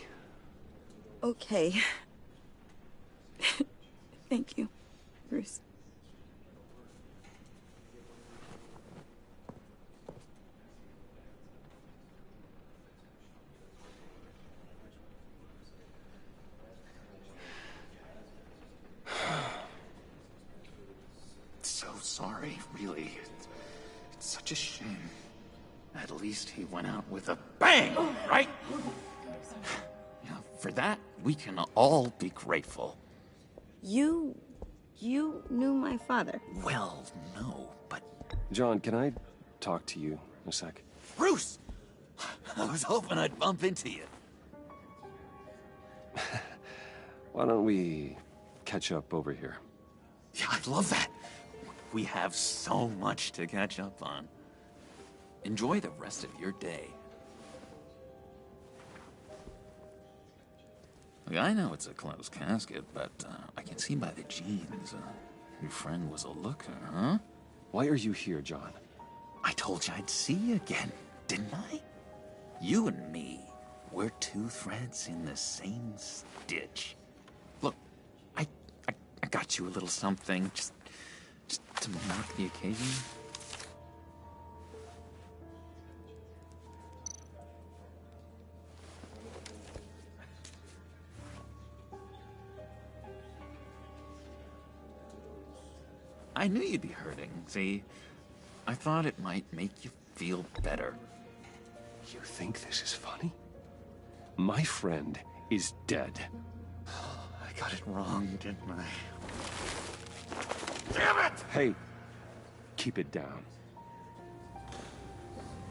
Okay. Thank you, Bruce. So sorry, really. It's such a shame. At least he went out with a bang, right? Yeah, for that, we can all be grateful. You knew my father. Well, no, but... John, can I talk to you a sec? Bruce! I was hoping I'd bump into you. Why don't we catch up over here? Yeah, I'd love that. We have so much to catch up on. Enjoy the rest of your day. Look, I know it's a closed casket, but I can see by the jeans. Your friend was a looker, huh? Why are you here, John? I told you I'd see you again, didn't I? You and me, we're two threads in the same stitch. Look, I got you a little something, just to mark the occasion. I knew you'd be hurting, see? I thought it might make you feel better. You think this is funny? My friend is dead. I got it wrong, didn't I? Damn it! Hey, keep it down.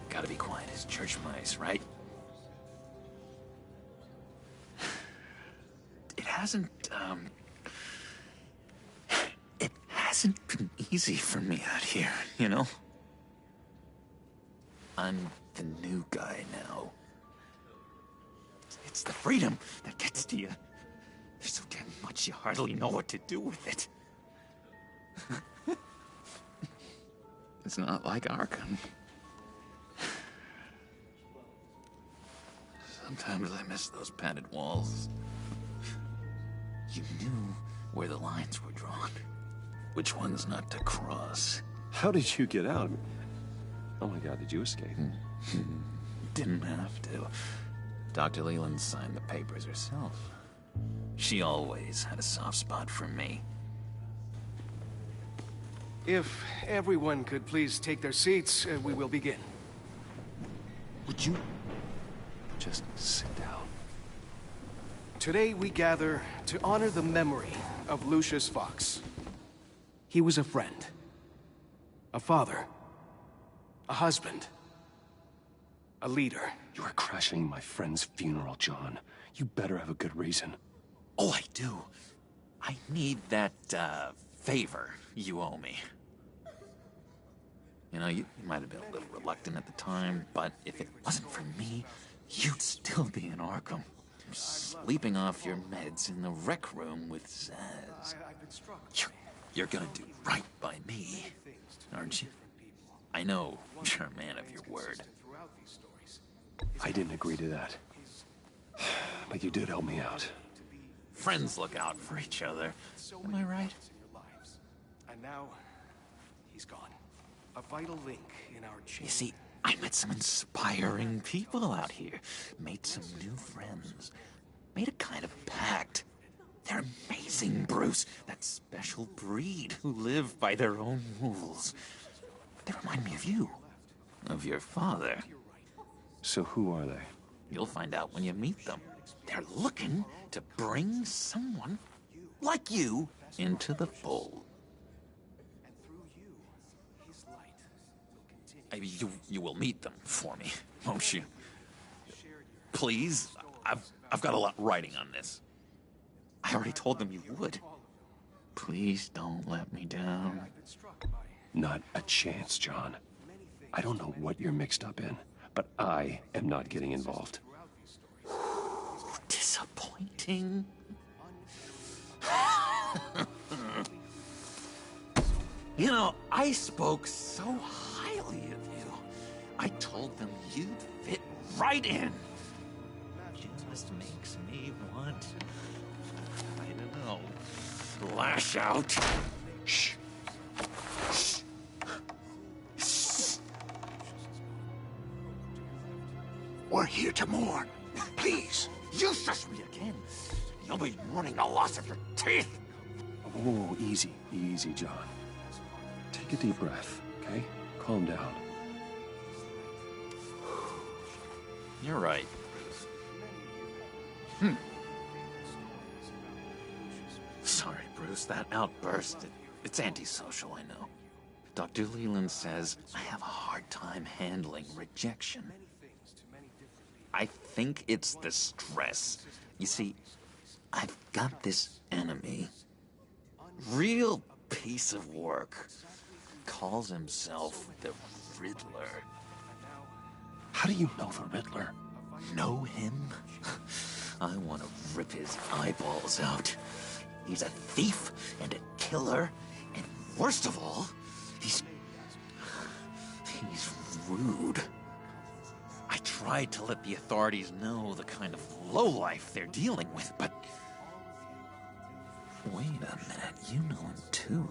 Gotta be quiet as church mice, right? It hasn't been easy for me out here, you know? I'm the new guy now. It's the freedom that gets to you. There's so damn much you hardly know what to do with it. It's not like Arkham. Sometimes I miss those padded walls. You knew where the lines were drawn. Which ones not to cross. How did you get out? Oh my God, did you escape? Didn't have to. Dr. Leland signed the papers herself. She always had a soft spot for me. If everyone could please take their seats, we will begin. Would you just sit down? Today we gather to honor the memory of Lucius Fox. He was a friend, a father, a husband, a leader. You are crashing my friend's funeral, John. You better have a good reason. Oh, I do. I need that, favor you owe me. You know, you might have been a little reluctant at the time, but if it wasn't for me, you'd still be in Arkham. Sleeping off your meds in the rec room with Zaz. You're gonna do right by me, aren't you? I know you're a man of your word. I didn't agree to that. But you did help me out. Friends look out for each other. Am I right? And now, he's gone. A vital link in our chain. You see, I met some inspiring people out here. Made some new friends. Made a kind of pact. They're amazing, Bruce. That special breed who live by their own rules. They remind me of you. Of your father. So who are they? You'll find out when you meet them. They're looking to bring someone like you into the fold. You will meet them for me, won't you? Please? I've got a lot writing on this. I already told them you would. Please don't let me down. Not a chance, John. I don't know what you're mixed up in, but I am not getting involved. Disappointing. You know, I spoke so highly of you. I told them you'd fit right in. Just makes me want, I don't know, lash out. Shh. We're here to mourn. Please. You shush me again. You'll be mourning the loss of your teeth. Oh, easy, easy, John. Take a deep breath, okay? Calm down. You're right, Bruce. Sorry, Bruce, that outburst, it's antisocial, I know. Dr. Leland says I have a hard time handling rejection. I think it's the stress. You see, I've got this enemy. Real piece of work. Calls himself the Riddler. How do you know the Riddler? Know him? I want to rip his eyeballs out. He's a thief and a killer, and worst of all, he's rude. I tried to let the authorities know the kind of lowlife they're dealing with, but... Wait a minute, you know him too.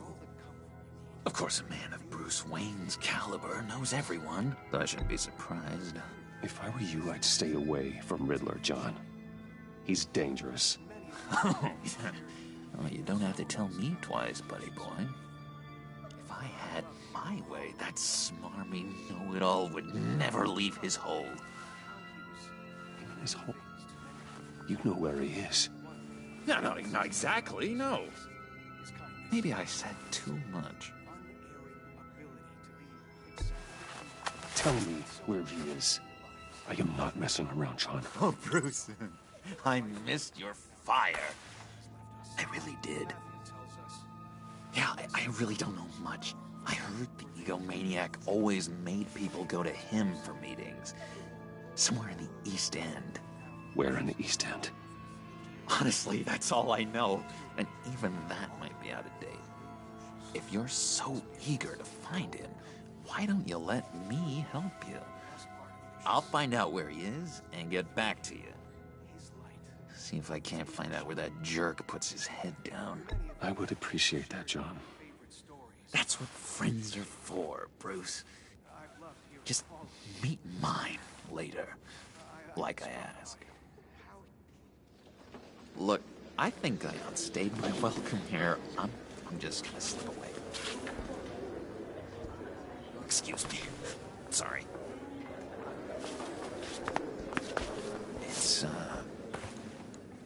Of course, a man of Bruce Wayne's caliber knows everyone, but I shouldn't be surprised. If I were you, I'd stay away from Riddler, John. He's dangerous. Oh, well, you don't have to tell me twice, buddy boy. If I had my way, that smarmy know-it-all would never leave his hole. His hole? You know where he is. No, not exactly, no. Maybe I said too much. Tell me where he is. I am not messing around, John. Oh, Bruce, I missed your fire. I really did. Yeah, I really don't know much. I heard the egomaniac always made people go to him for meetings. Somewhere in the East End. Where in the East End? Honestly, that's all I know. And even that might be out of date. If you're so eager to find him, why don't you let me help you? I'll find out where he is and get back to you. See if I can't find out where that jerk puts his head down. I would appreciate that, John. That's what friends are for, Bruce. Just meet mine later, like I asked. Look, I think I outstayed my welcome here. I'm just gonna slip away. Excuse me. Sorry.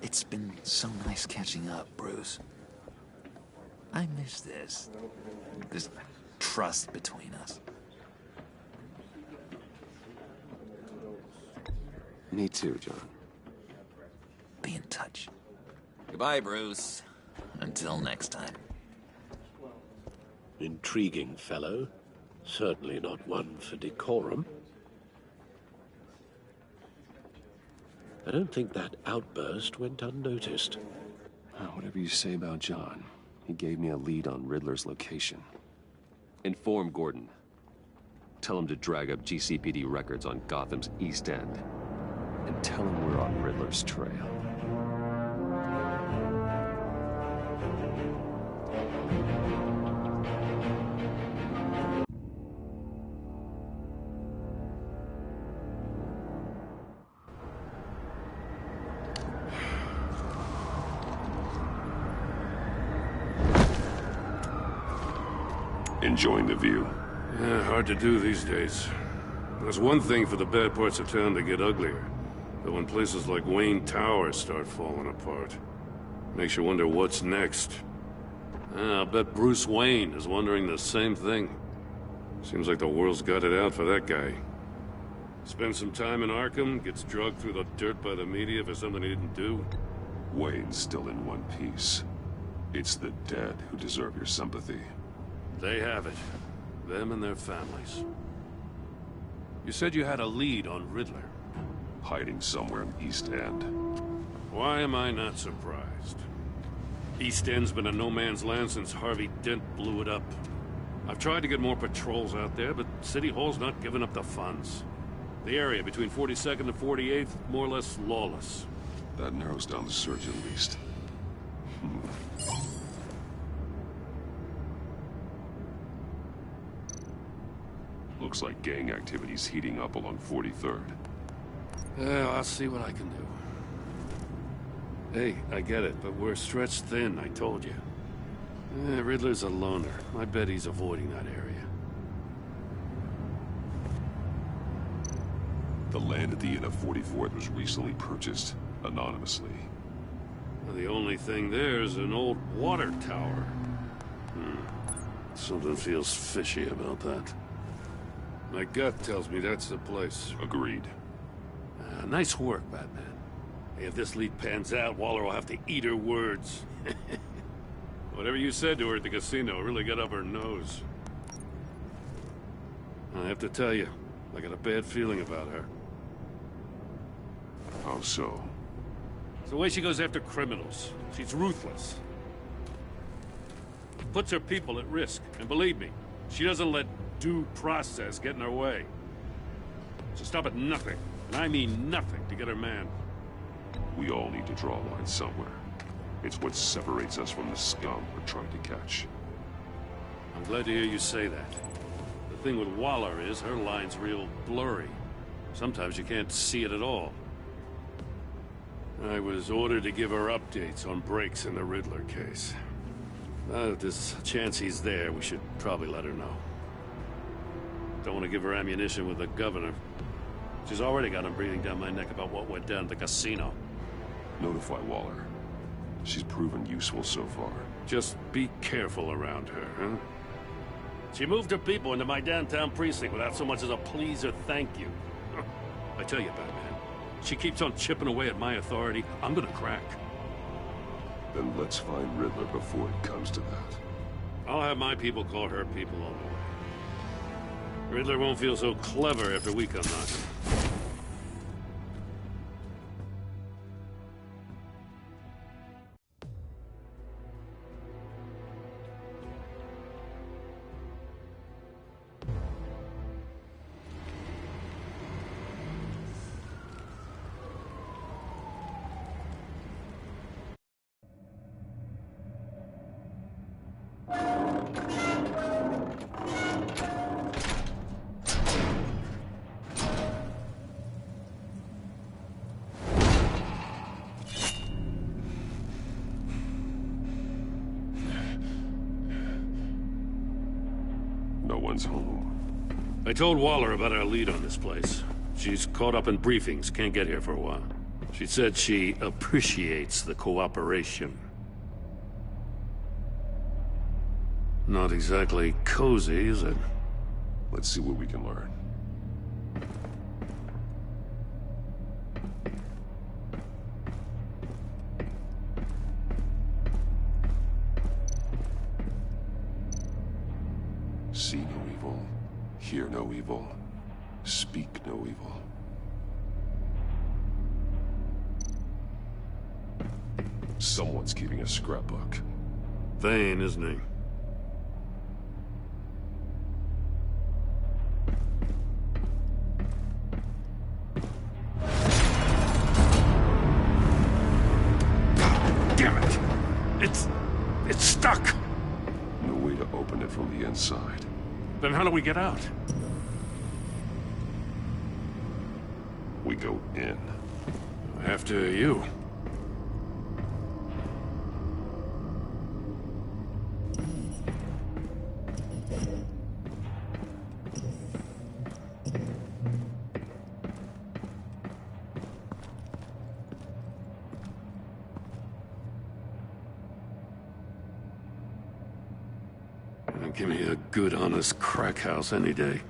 It's been so nice catching up, Bruce. I miss this trust between us. Me too, John. Be in touch. Goodbye, Bruce. Until next time. Intriguing fellow. Certainly not one for decorum. I don't think that outburst went unnoticed. Whatever you say about John, he gave me a lead on Riddler's location. Inform Gordon. Tell him to drag up GCPD records on Gotham's East End. And tell him we're on Riddler's trail. Enjoying the view? Yeah, hard to do these days. There's one thing for the bad parts of town to get uglier. But when places like Wayne Tower start falling apart, makes you wonder what's next. I'll bet Bruce Wayne is wondering the same thing. Seems like the world's got it out for that guy. Spends some time in Arkham, gets drugged through the dirt by the media for something he didn't do. Wayne's still in one piece. It's the dead who deserve your sympathy. They have it. Them and their families. You said you had a lead on Riddler. Hiding somewhere in East End. Why am I not surprised? East End's been a no-man's land since Harvey Dent blew it up. I've tried to get more patrols out there, but City Hall's not giving up the funds. The area between 42nd and 48th, more or less lawless. That narrows down the search at least. Looks like gang activity's heating up along 43rd. Yeah, I'll see what I can do. Hey, I get it, but we're stretched thin, I told you. Riddler's a loner. I bet he's avoiding that area. The land at the end of 44th was recently purchased, anonymously. Well, the only thing there is an old water tower. Something feels fishy about that. My gut tells me that's the place. Agreed. Nice work, Batman. Hey, if this lead pans out, Waller will have to eat her words. Whatever you said to her at the casino really got up her nose. I have to tell you, I got a bad feeling about her. How so? It's the way she goes after criminals. She's ruthless. Puts her people at risk. And believe me, she doesn't let due process get in her way. She'll stop at nothing, and I mean nothing, to get her man. We all need to draw a line somewhere. It's what separates us from the scum we're trying to catch. I'm glad to hear you say that. The thing with Waller is her line's real blurry. Sometimes you can't see it at all. I was ordered to give her updates on breaks in the Riddler case. If there's a chance he's there, we should probably let her know. Don't want to give her ammunition with the governor. She's already got him breathing down my neck about what went down at the casino. Notify Waller. She's proven useful so far. Just be careful around her, huh? She moved her people into my downtown precinct without so much as a please or thank you. I tell you, Batman, she keeps on chipping away at my authority, I'm gonna crack. Then let's find Riddler before it comes to that. I'll have my people call her people all the way. Riddler won't feel so clever after we come knocking. No one's home. I told Waller about our lead on this place. She's caught up in briefings, can't get here for a while. She said she appreciates the cooperation. Not exactly cozy, is it? Let's see what we can learn. See no evil, hear no evil, speak no evil. Someone's keeping a scrapbook. Vane, isn't he? Damn it! It's stuck! No way to open it from the inside. Then how do we get out? We go in. After you. Give me a good, honest crack house any day.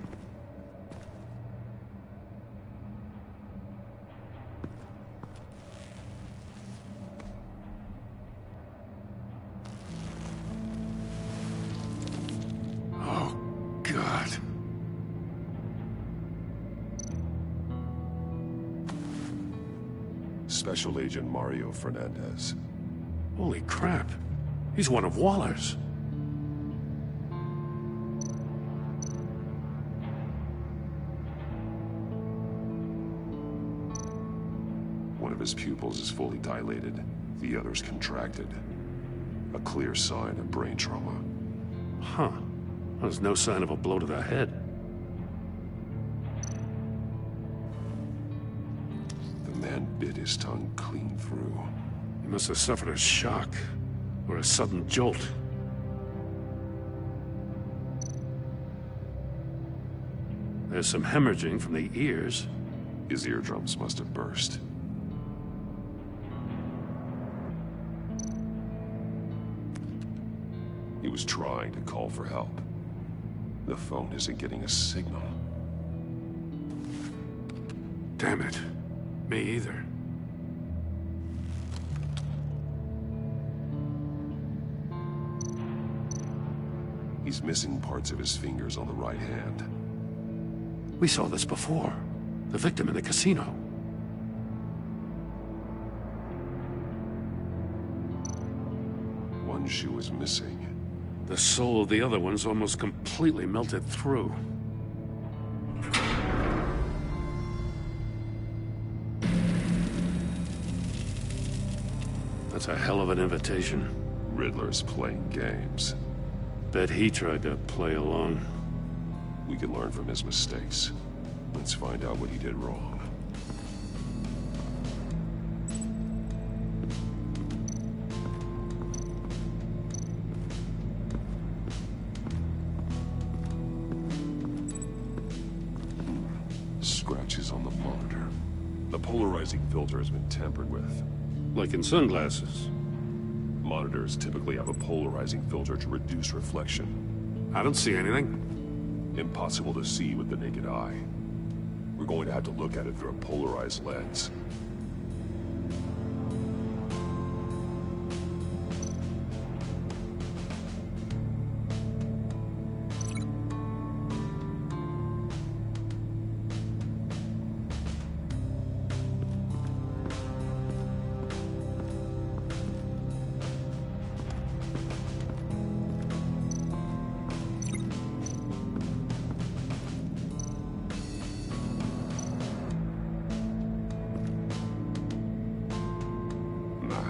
Oh, God. Special Agent Mario Fernandez. Holy crap. He's one of Waller's. One of his pupils is fully dilated, the other's contracted. A clear sign of brain trauma. Huh. There's no sign of a blow to the head. The man bit his tongue clean through. He must have suffered a shock, or a sudden jolt. There's some hemorrhaging from the ears. His eardrums must have burst. He was trying to call for help. The phone isn't getting a signal. Damn it. Me either. He's missing parts of his fingers on the right hand. We saw this before. The victim in the casino. One shoe is missing. The soul of the other one's almost completely melted through. That's a hell of an invitation. Riddler's playing games. Bet he tried to play along. We can learn from his mistakes. Let's find out what he did wrong. Scratches on the monitor. The polarizing filter has been tampered with. Like in sunglasses. Monitors typically have a polarizing filter to reduce reflection. I don't see anything. Impossible to see with the naked eye. We're going to have to look at it through a polarized lens.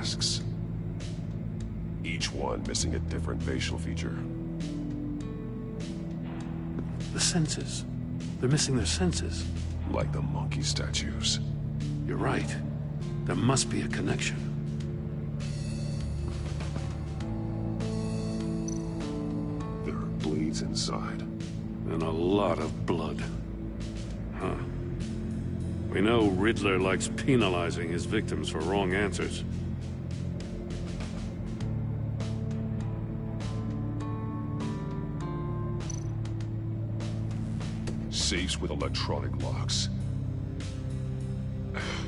masks. Each one missing a different facial feature. The senses. They're missing their senses. Like the monkey statues. You're right. There must be a connection. There are blades inside. And a lot of blood. Huh. We know Riddler likes penalizing his victims for wrong answers. Safes with electronic locks.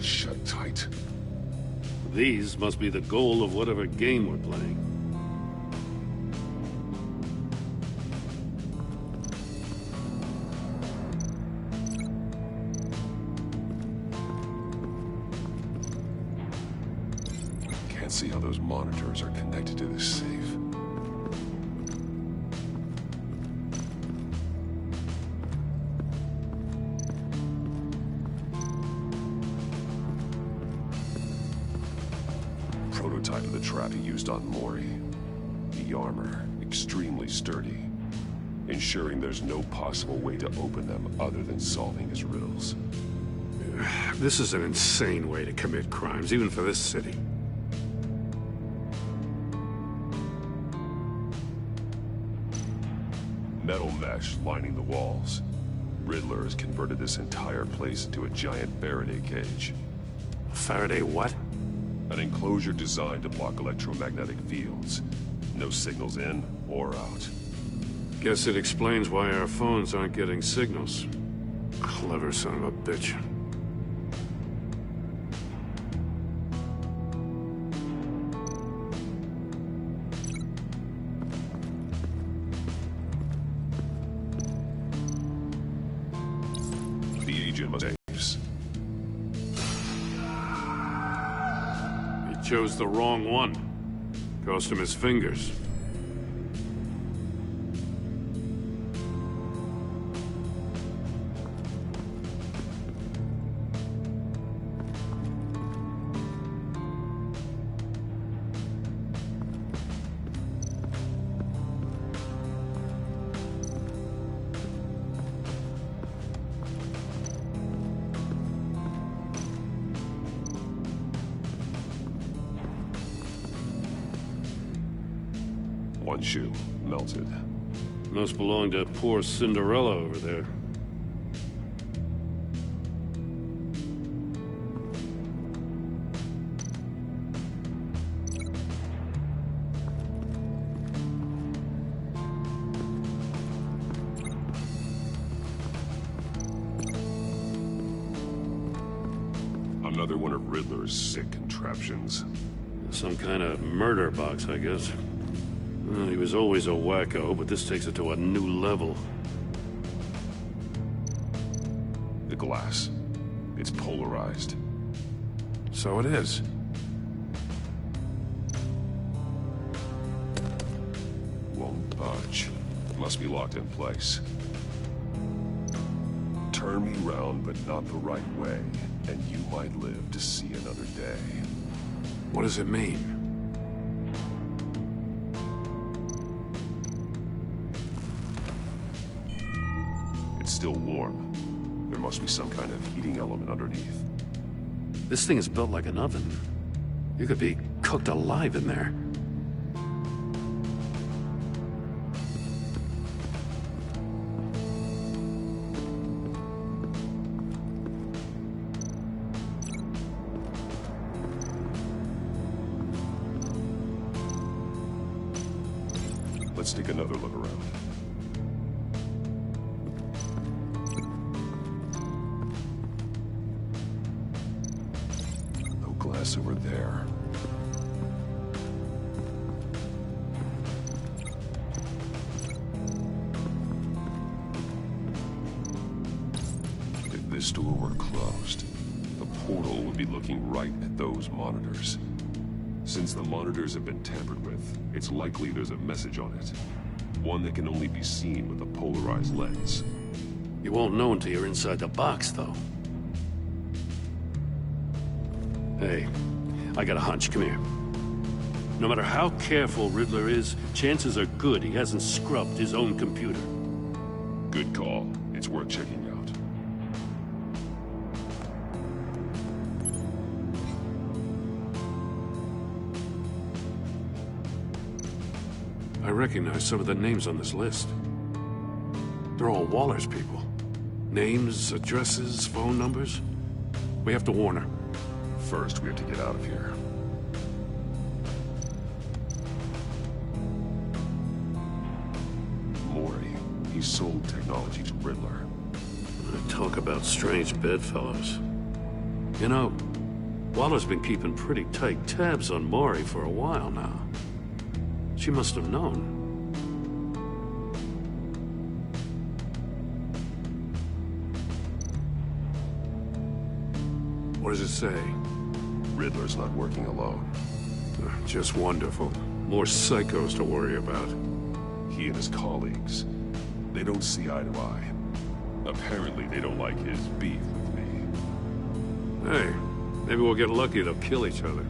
Shut tight. These must be the goal of whatever game we're playing. Can't see how those monitors are connected to this safe. Prototype of the trap he used on Mori. The armor, extremely sturdy, ensuring there's no possible way to open them other than solving his riddles. This is an insane way to commit crimes, even for this city. Metal mesh lining the walls. Riddler has converted this entire place into a giant Faraday cage. A Faraday what? An enclosure designed to block electromagnetic fields. No signals in or out. Guess it explains why our phones aren't getting signals. Clever son of a bitch. The agent must safes. He chose the wrong one. Cost him his fingers. One shoe, melted. Must belong to poor Cinderella over there. Another one of Riddler's sick contraptions. Some kind of murder box, I guess. Well, he was always a wacko, but this takes it to a new level. The glass. It's polarized. So it is. Won't budge. Must be locked in place. Turn me round, but not the right way, and you might live to see another day. What does it mean? It's still warm. There must be some kind of heating element underneath. This thing is built like an oven. You could be cooked alive in there. Let's take another look around. No glass over there. If this door were closed, the portal would be looking right at those monitors. Since the monitors have been tampered with, it's likely there's a message on it. One that can only be seen with a polarized lens. You won't know until you're inside the box, though. Hey, I got a hunch. Come here. No matter how careful Riddler is, chances are good he hasn't scrubbed his own computer. Good call. It's worth checking out. I recognize some of the names on this list. They're all Waller's people. Names, addresses, phone numbers. We have to warn her. First, we have to get out of here. Mori, he sold technology to Riddler. Talk about strange bedfellows. You know, Waller's been keeping pretty tight tabs on Mori for a while now. She must have known. What does it say? Riddler's not working alone. Just wonderful. More psychos to worry about. He and his colleagues, they don't see eye to eye. Apparently, they don't like his beef with me. Hey, maybe we'll get lucky. They'll kill each other.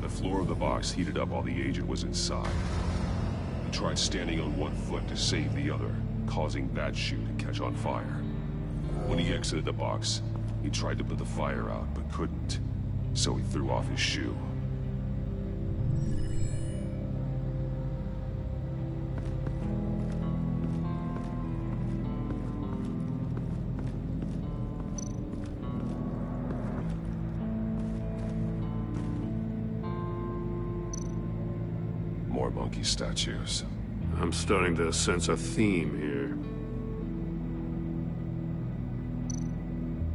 The floor of the box heated up while the agent was inside. He tried standing on one foot to save the other, causing that shoe to catch on fire. When he exited the box, he tried to put the fire out, but couldn't, so he threw off his shoe. More monkey statues. I'm starting to sense a theme here.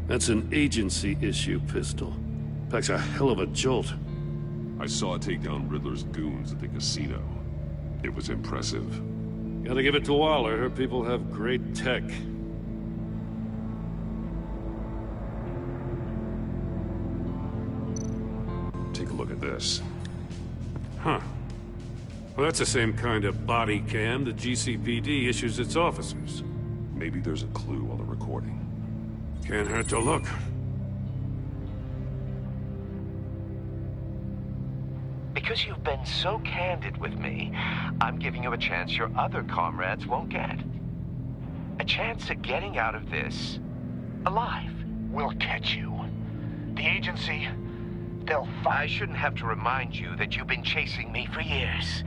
That's an agency-issue pistol. Packs a hell of a jolt. I saw it take down Riddler's goons at the casino. It was impressive. Gotta give it to Waller. Her people have great tech. Take a look at this. Huh. Well, that's the same kind of body cam the GCPD issues its officers. Maybe there's a clue on the recording. Can't hurt to look. Because you've been so candid with me, I'm giving you a chance your other comrades won't get. A chance at getting out of this alive. We'll catch you. The agency, they'll find... I shouldn't have to remind you that you've been chasing me for years.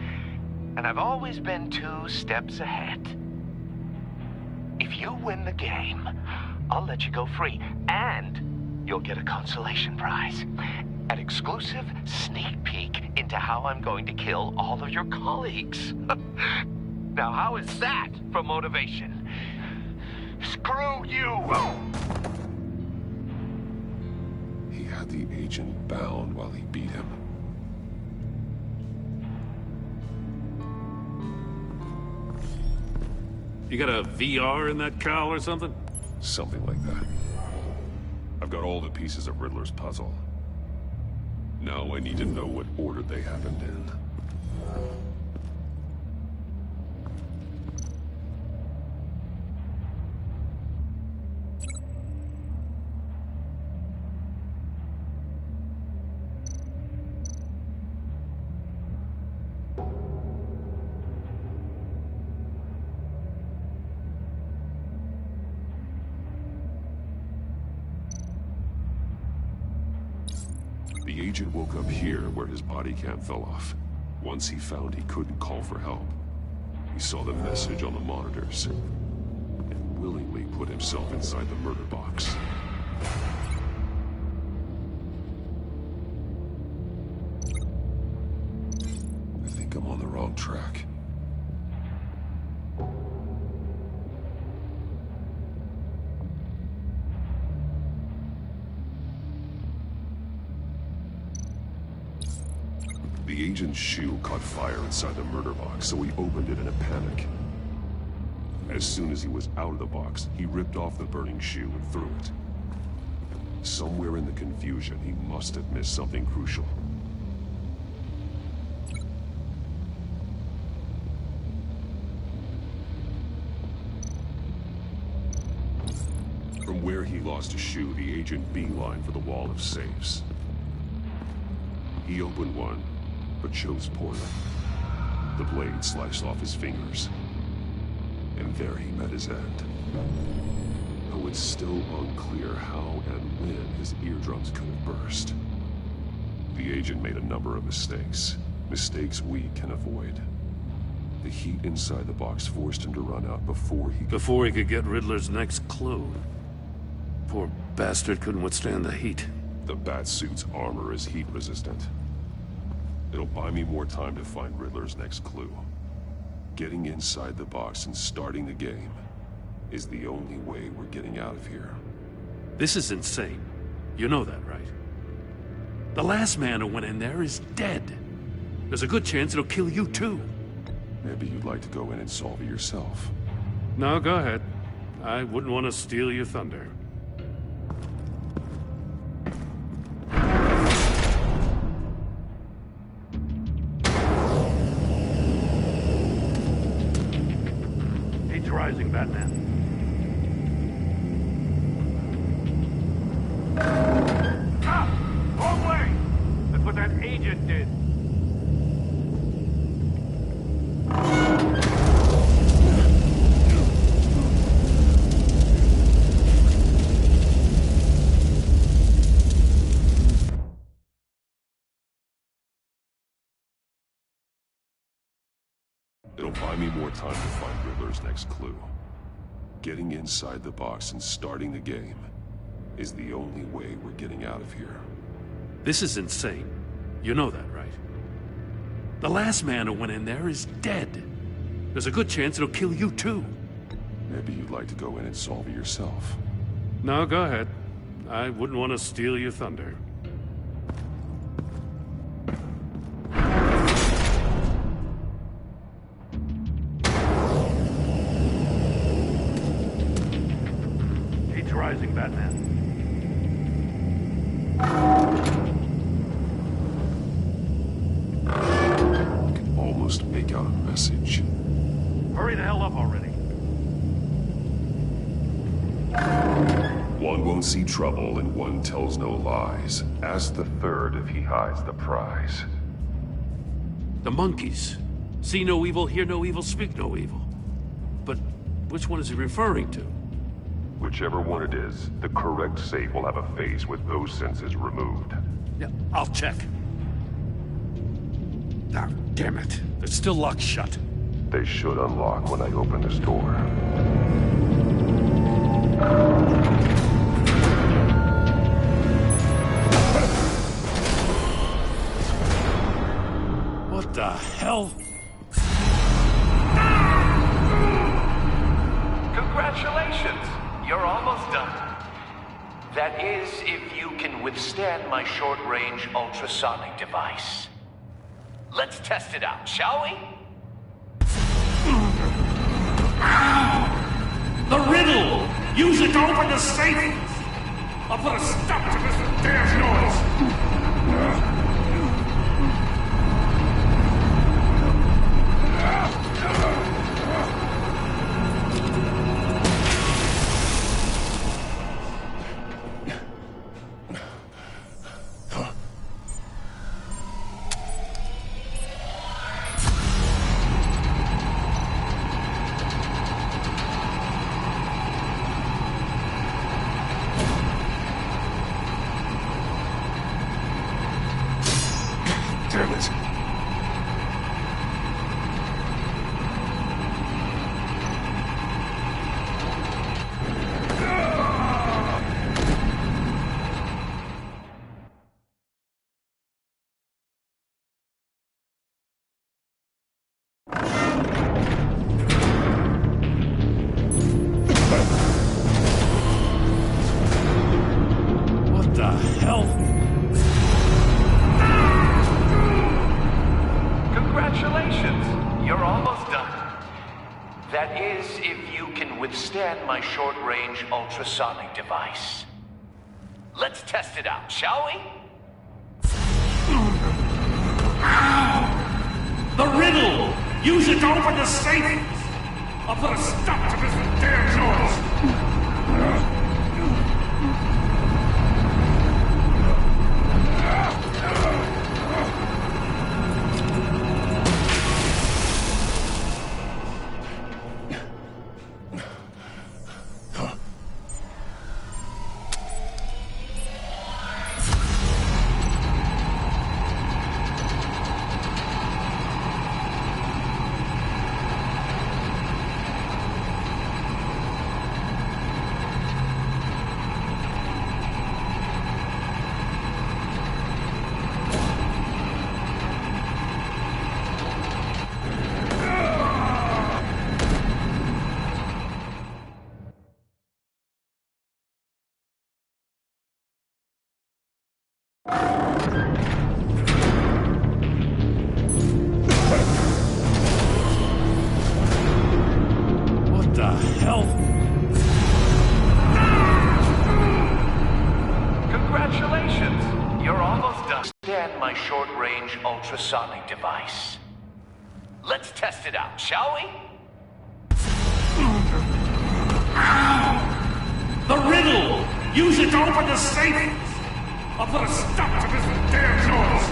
And I've always been 2 steps ahead. If you win the game, I'll let you go free. And you'll get a consolation prize. An exclusive sneak peek into how I'm going to kill all of your colleagues. Now, how is that for motivation? Screw you! He had the agent bound while he beat him. You got a VR in that cowl or something? Something like that. I've got all the pieces of Riddler's puzzle. Now I need to know what order they happened in. The agent woke up here where his body cam fell off. Once he found he couldn't call for help, he saw the message on the monitors. And willingly put himself inside the murder box. I think I'm on the wrong track. The agent's shoe caught fire inside the murder box, so he opened it in a panic. As soon as he was out of the box, he ripped off the burning shoe and threw it. Somewhere in the confusion, he must have missed something crucial. From where he lost a shoe, the agent beelined for the wall of safes. He opened one, but chose poorly. The blade sliced off his fingers. And there he met his end. Though it's still unclear how and when his eardrums could have burst. The agent made a number of mistakes. Mistakes we can avoid. The heat inside the box forced him to run out before he could get Riddler's next clue. Poor bastard couldn't withstand the heat. The Batsuit's armor is heat resistant. It'll buy me more time to find Riddler's next clue. Getting inside the box and starting the game is the only way we're getting out of here. This is insane. You know that, right? The last man who went in there is dead. There's a good chance it'll kill you too. Maybe you'd like to go in and solve it yourself. No, go ahead. I wouldn't want to steal your thunder. Rising, Batman. Ah! Wrong way! That's what that agent did. It'll buy me more time to find Riddler's next clue. Getting inside the box and starting the game is the only way we're getting out of here. This is insane. You know that, right? The last man who went in there is dead. There's a good chance it'll kill you too. Maybe you'd like to go in and solve it yourself. No, go ahead. I wouldn't want to steal your thunder. Rising, Batman. I can almost make out a message. Hurry the hell up already. One won't see trouble and one tells no lies. Ask the third if he hides the prize. The monkeys. See no evil, hear no evil, speak no evil. But which one is he referring to? Whichever one it is, the correct safe will have a face with those senses removed. Yeah, I'll check. Ah, damn it. They're still locked shut. They should unlock when I open this door. What the hell? Congratulations! You're almost done. That is, if you can withstand my short-range ultrasonic device. Let's test it out, shall we? The riddle! Use it to open the safe! I'll put a stop to this damn noise! Congratulations, you're almost done. That is, if you can withstand my short-range ultrasonic device. Let's test it out, shall we? The riddle! Use it to open the safe! I'll put a stop to this damn noise! What the hell? Congratulations, you're almost done. Stand my short-range ultrasonic device. Let's test it out, shall we? The riddle! Use it to open the safe! I'll put a stop to this damn noise!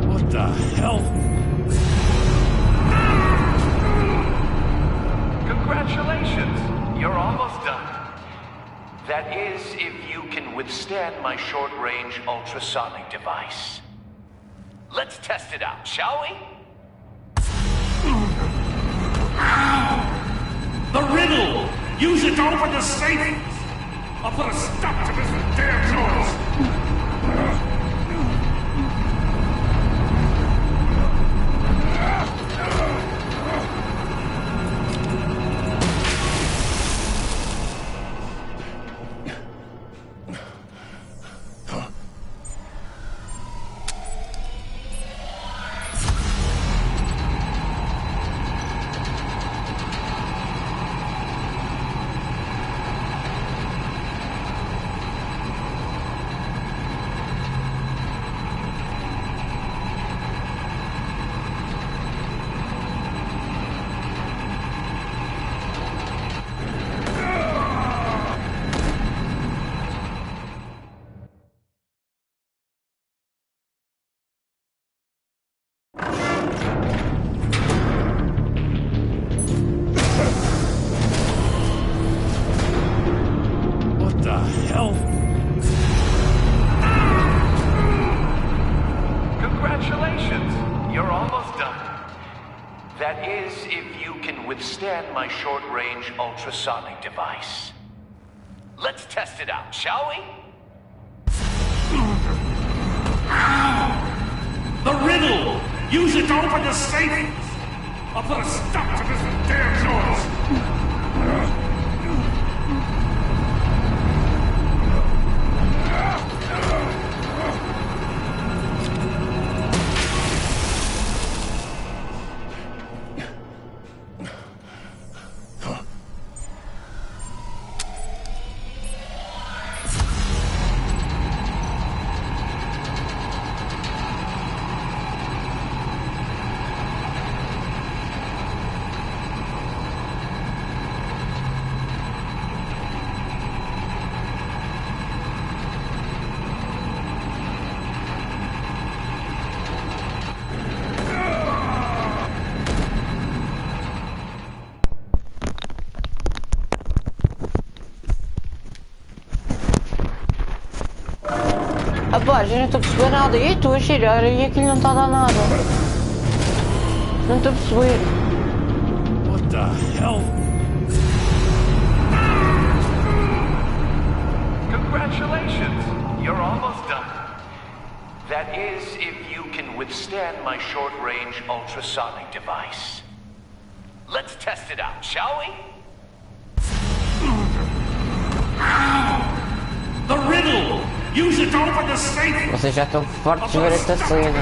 What the hell? Congratulations, you're almost done. That is, if you can withstand my short-range ultrasonic device. Let's test it out, shall we? The riddle! Use it to open the safe! I'll put a stop to this damn noise! What the hell? Congratulations, you're almost done. That is, if you can withstand my short-range ultrasonic device. Let's test it out, shall we? The riddle! Use it to open the safe! I'll put a stop to this damn noise! Pá, já não estou a perceber nada. E estou a girar e aquilo não está a dar nada. Não estou a perceber. What the hell? Congratulations! You're almost done. That is, if you can withstand my short-range ultrasonic device. Let's test it out, shall we? The riddle! Use it to open the safe! Vocês já estão fortes de ver esta cena.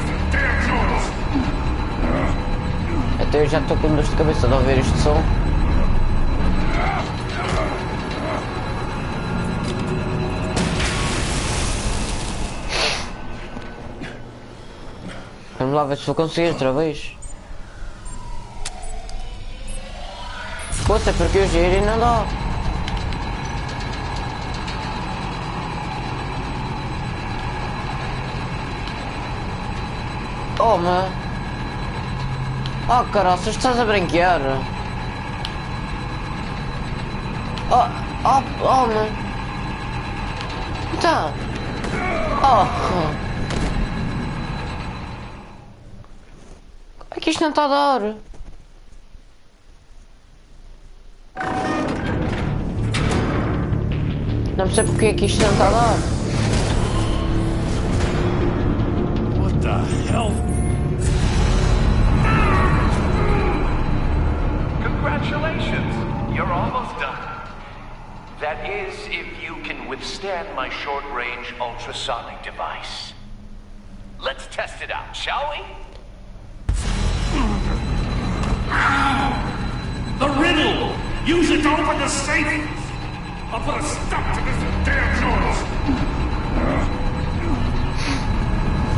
Até eu já estou com dor de cabeça de ouvir este som. Vamos lá ver se vou conseguir outra vez. Poxa, porque eu giro e não dá. Oh, man. Oh, caraças, estás a brincar? Oh, man. Tá. Oh. É que isto não está a dar. Não percebo porque é que isto não está a dar. What the hell? Congratulations! You're almost done. That is, if you can withstand my short-range ultrasonic device. Let's test it out, shall we? The riddle! Use it to open the safe! I'll put a stop to this damn noise!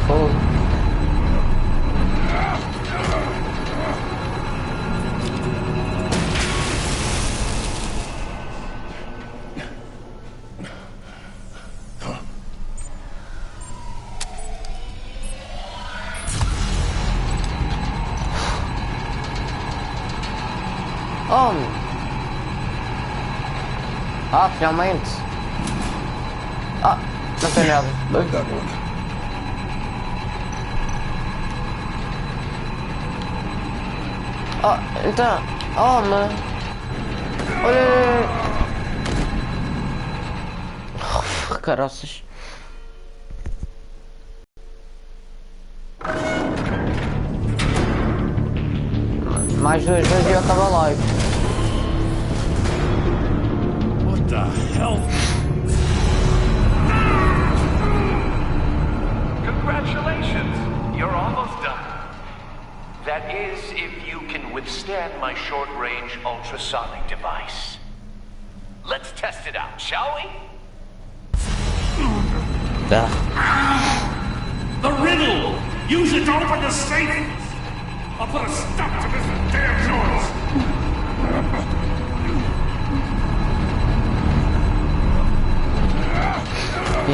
Oh. Oh. Ah, finalmente. Ah, não tem nada. Oh, então. Oh, mano. Olha. Oh, caraças. Mais 2 vezes e eu acabo a live. What the hell? Congratulations! You're almost done. That is, if you can withstand my short-range ultrasonic device. Let's test it out, shall we? The riddle! Use it to open the safe! I'll put a stop to this damn noise!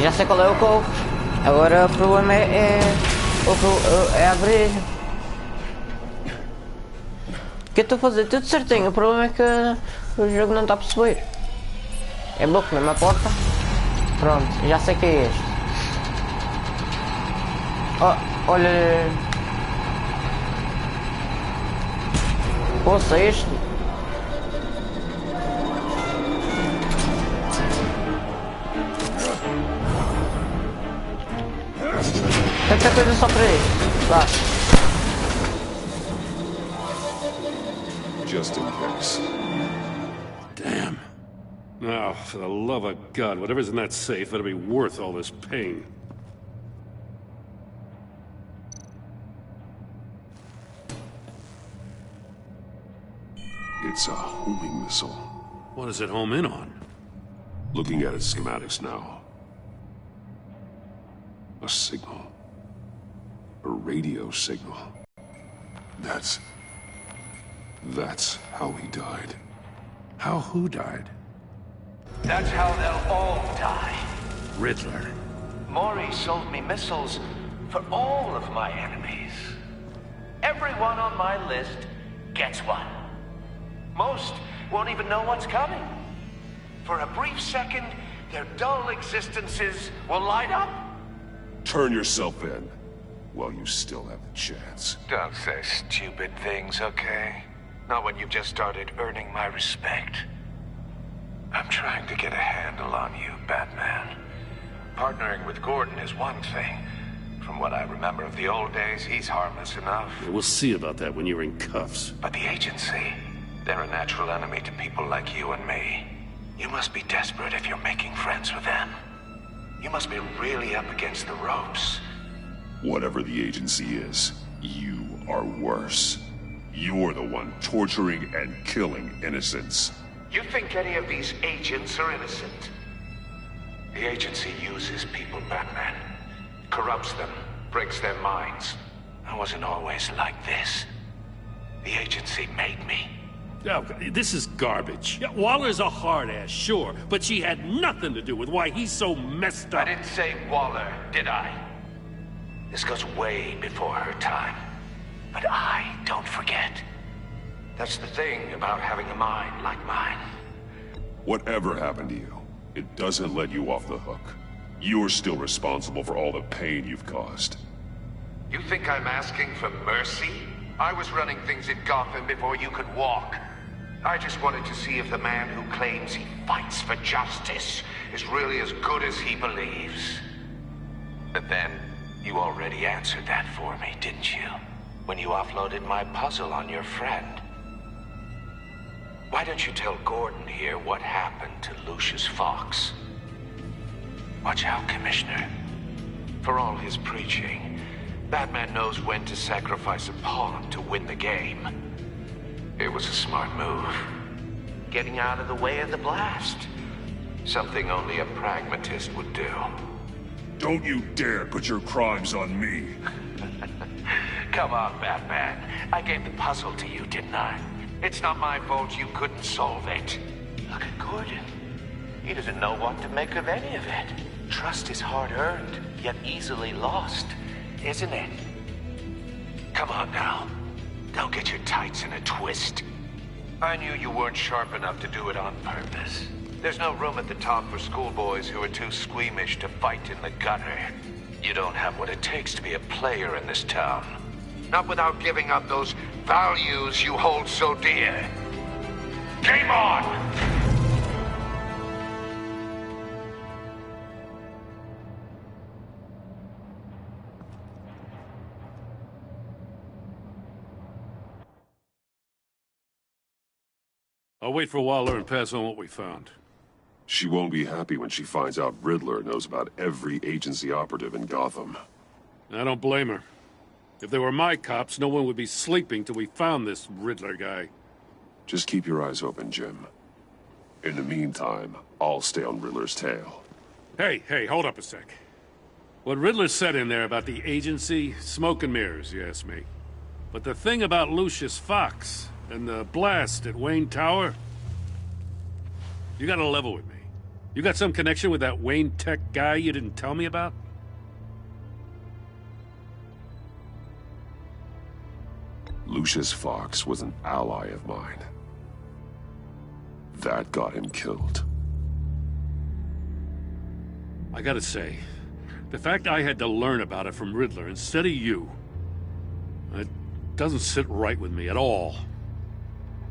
Já sei qual é o cofre. Agora o problema é abrir. Que eu estou a fazer tudo certinho. O problema é que o jogo não está a perceber. É bloco mesmo a porta. Pronto, já sei que é este. Oh, olha. Poxa, este. Tanta coisa só para isto. Vá. Just in case. Damn. Now, for the love of God, whatever's in that safe better be worth all this pain. It's a homing missile. What does it home in on? Looking at its schematics now. A signal. A radio signal. That's how he died. How who died? That's how they'll all die. Riddler. Maury sold me missiles for all of my enemies. Everyone on my list gets one. Most won't even know what's coming. For a brief second, their dull existences will light up. Turn yourself in while you still have the chance. Don't say stupid things, okay? Not when you've just started earning my respect. I'm trying to get a handle on you, Batman. Partnering with Gordon is one thing. From what I remember of the old days, he's harmless enough. We'll see about that when you're in cuffs. But the agency, they're a natural enemy to people like you and me. You must be desperate if you're making friends with them. You must be really up against the ropes. Whatever the agency is, you are worse. You're the one torturing and killing innocents. You think any of these agents are innocent? The agency uses people, Batman. Corrupts them, breaks their minds. I wasn't always like this. The agency made me. Oh, this is garbage. Yeah, Waller's a hard-ass, sure, but she had nothing to do with why he's so messed up. I didn't say Waller, did I? This goes way before her time. But I don't forget. That's the thing about having a mind like mine. Whatever happened to you, it doesn't let you off the hook. You're still responsible for all the pain you've caused. You think I'm asking for mercy? I was running things in Gotham before you could walk. I just wanted to see if the man who claims he fights for justice is really as good as he believes. But then, you already answered that for me, didn't you? When you offloaded my puzzle on your friend. Why don't you tell Gordon here what happened to Lucius Fox? Watch out, Commissioner. For all his preaching, Batman knows when to sacrifice a pawn to win the game. It was a smart move. Getting out of the way of the blast. Something only a pragmatist would do. Don't you dare put your crimes on me. Come on, Batman. I gave the puzzle to you, didn't I? It's not my fault you couldn't solve it. Look at Gordon. He doesn't know what to make of any of it. Trust is hard-earned, yet easily lost, isn't it? Come on now. Don't get your tights in a twist. I knew you weren't sharp enough to do it on purpose. There's no room at the top for schoolboys who are too squeamish to fight in the gutter. You don't have what it takes to be a player in this town. Not without giving up those values you hold so dear. Game on! I'll wait for Waller and pass on what we found. She won't be happy when she finds out Riddler knows about every agency operative in Gotham. I don't blame her. If they were my cops, no one would be sleeping till we found this Riddler guy. Just keep your eyes open, Jim. In the meantime, I'll stay on Riddler's tail. Hey, hold up a sec. What Riddler said in there about the agency, smoke and mirrors, you ask me. But the thing about Lucius Fox and the blast at Wayne Tower, you gotta level with me. You got some connection with that Wayne Tech guy you didn't tell me about? Lucius Fox was an ally of mine. That got him killed. I gotta say, the fact I had to learn about it from Riddler instead of you, it doesn't sit right with me at all.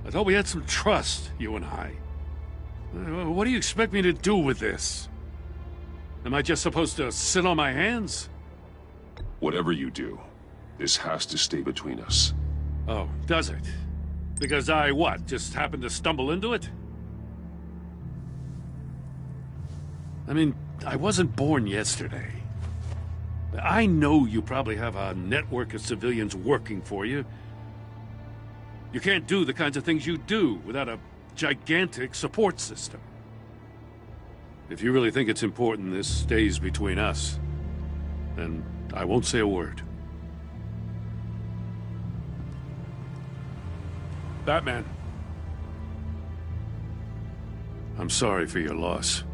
I thought we had some trust, you and I. What do you expect me to do with this? Am I just supposed to sit on my hands? Whatever you do, this has to stay between us. Oh, does it? Because I, what, just happened to stumble into it? I mean, I wasn't born yesterday. I know you probably have a network of civilians working for you. You can't do the kinds of things you do without a gigantic support system. If you really think it's important this stays between us, then I won't say a word. Batman. I'm sorry for your loss.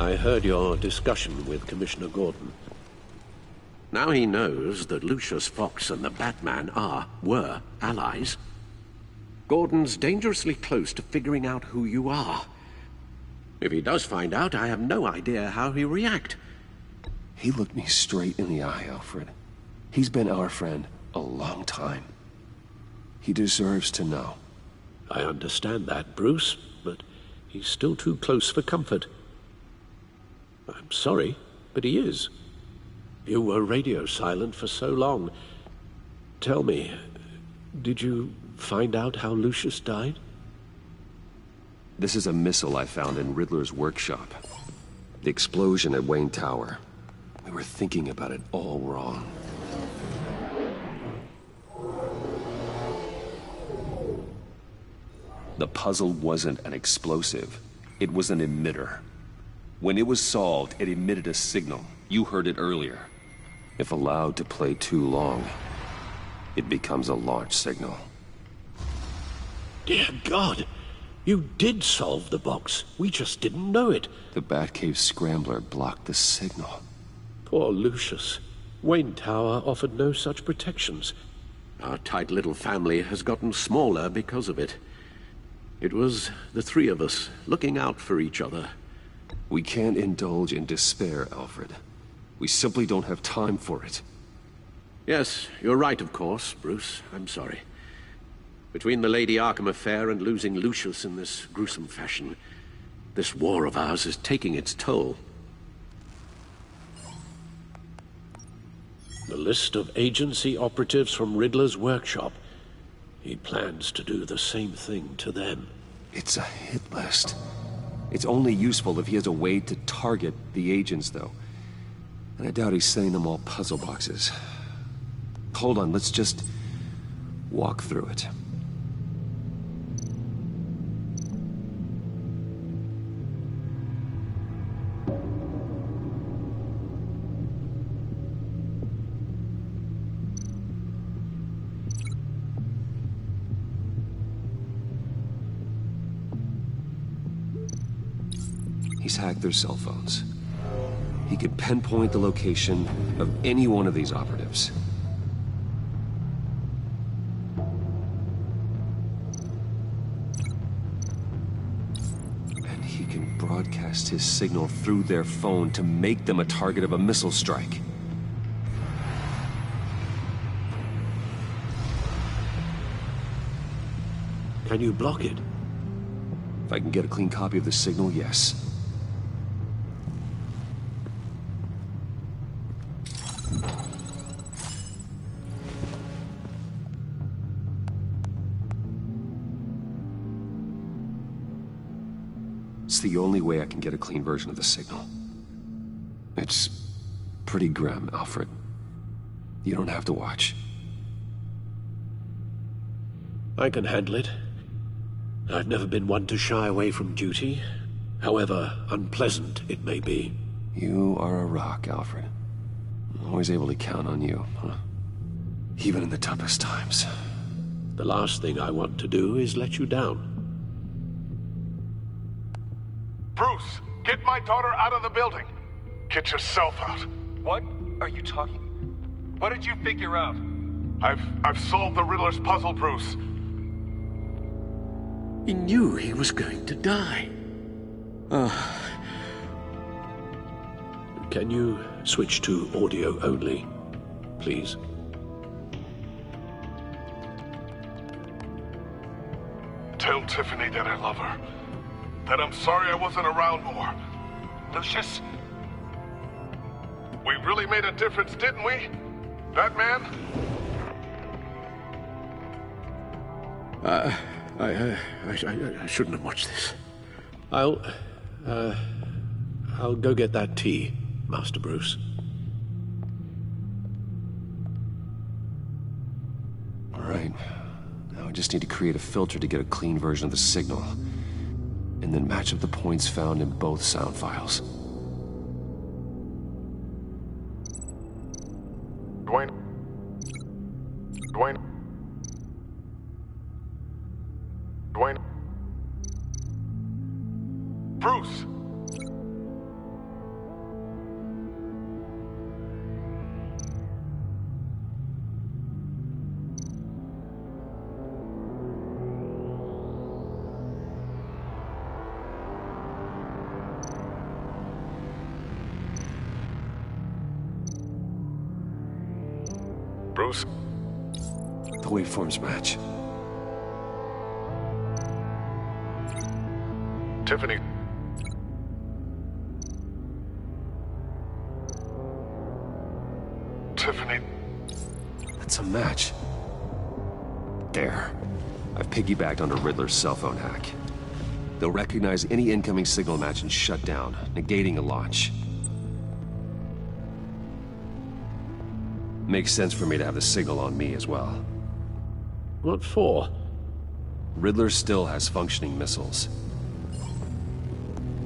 I heard your discussion with Commissioner Gordon. Now he knows that Lucius Fox and the Batman were allies. Gordon's dangerously close to figuring out who you are. If he does find out, I have no idea how he'll react. He looked me straight in the eye, Alfred. He's been our friend a long time. He deserves to know. I understand that, Bruce, but he's still too close for comfort. I'm sorry, but he is. You were radio silent for so long. Tell me, did you find out how Lucius died? This is a missile I found in Riddler's workshop. The explosion at Wayne Tower. We were thinking about it all wrong. The puzzle wasn't an explosive. It was an emitter. When it was solved, it emitted a signal. You heard it earlier. If allowed to play too long, it becomes a launch signal. Dear God! You did solve the box. We just didn't know it. The Batcave scrambler blocked the signal. Poor Lucius. Wayne Tower offered no such protections. Our tight little family has gotten smaller because of it. It was the three of us looking out for each other. We can't indulge in despair, Alfred. We simply don't have time for it. Yes, you're right, of course, Bruce. I'm sorry. Between the Lady Arkham affair and losing Lucius in this gruesome fashion, this war of ours is taking its toll. The list of agency operatives from Riddler's workshop. He plans to do the same thing to them. It's a hit list. It's only useful if he has a way to target the agents, though. And I doubt he's sending them all puzzle boxes. Hold on, let's just walk through it. He's hacked their cell phones. He could pinpoint the location of any one of these operatives. And he can broadcast his signal through their phone to make them a target of a missile strike. Can you block it? If I can get a clean copy of the signal, yes. It's the only way I can get a clean version of the signal. It's pretty grim, Alfred. You don't have to watch. I can handle it. I've never been one to shy away from duty, however unpleasant it may be. You are a rock, Alfred. I'm always able to count on you, huh? Even in the toughest times. The last thing I want to do is let you down. Bruce, get my daughter out of the building. Get yourself out. What are you talking? What did you figure out? I've solved the Riddler's puzzle, Bruce. He knew he was going to die. Can you switch to audio only, please? Tell Tiffany that I love her. That I'm sorry I wasn't around more. Lucius? We really made a difference, didn't we? Batman? I shouldn't have watched this. I'll go get that tea, Master Bruce. All right. Now I just need to create a filter to get a clean version of the signal. And then match up the points found in both sound files. Dwayne. Bruce! heroes. The waveforms match. Tiffany. Tiffany. That's a match. There. I've piggybacked onto Riddler's cell phone hack. They'll recognize any incoming signal match and shut down, negating a launch. Makes sense for me to have the signal on me as well. What for? Riddler still has functioning missiles.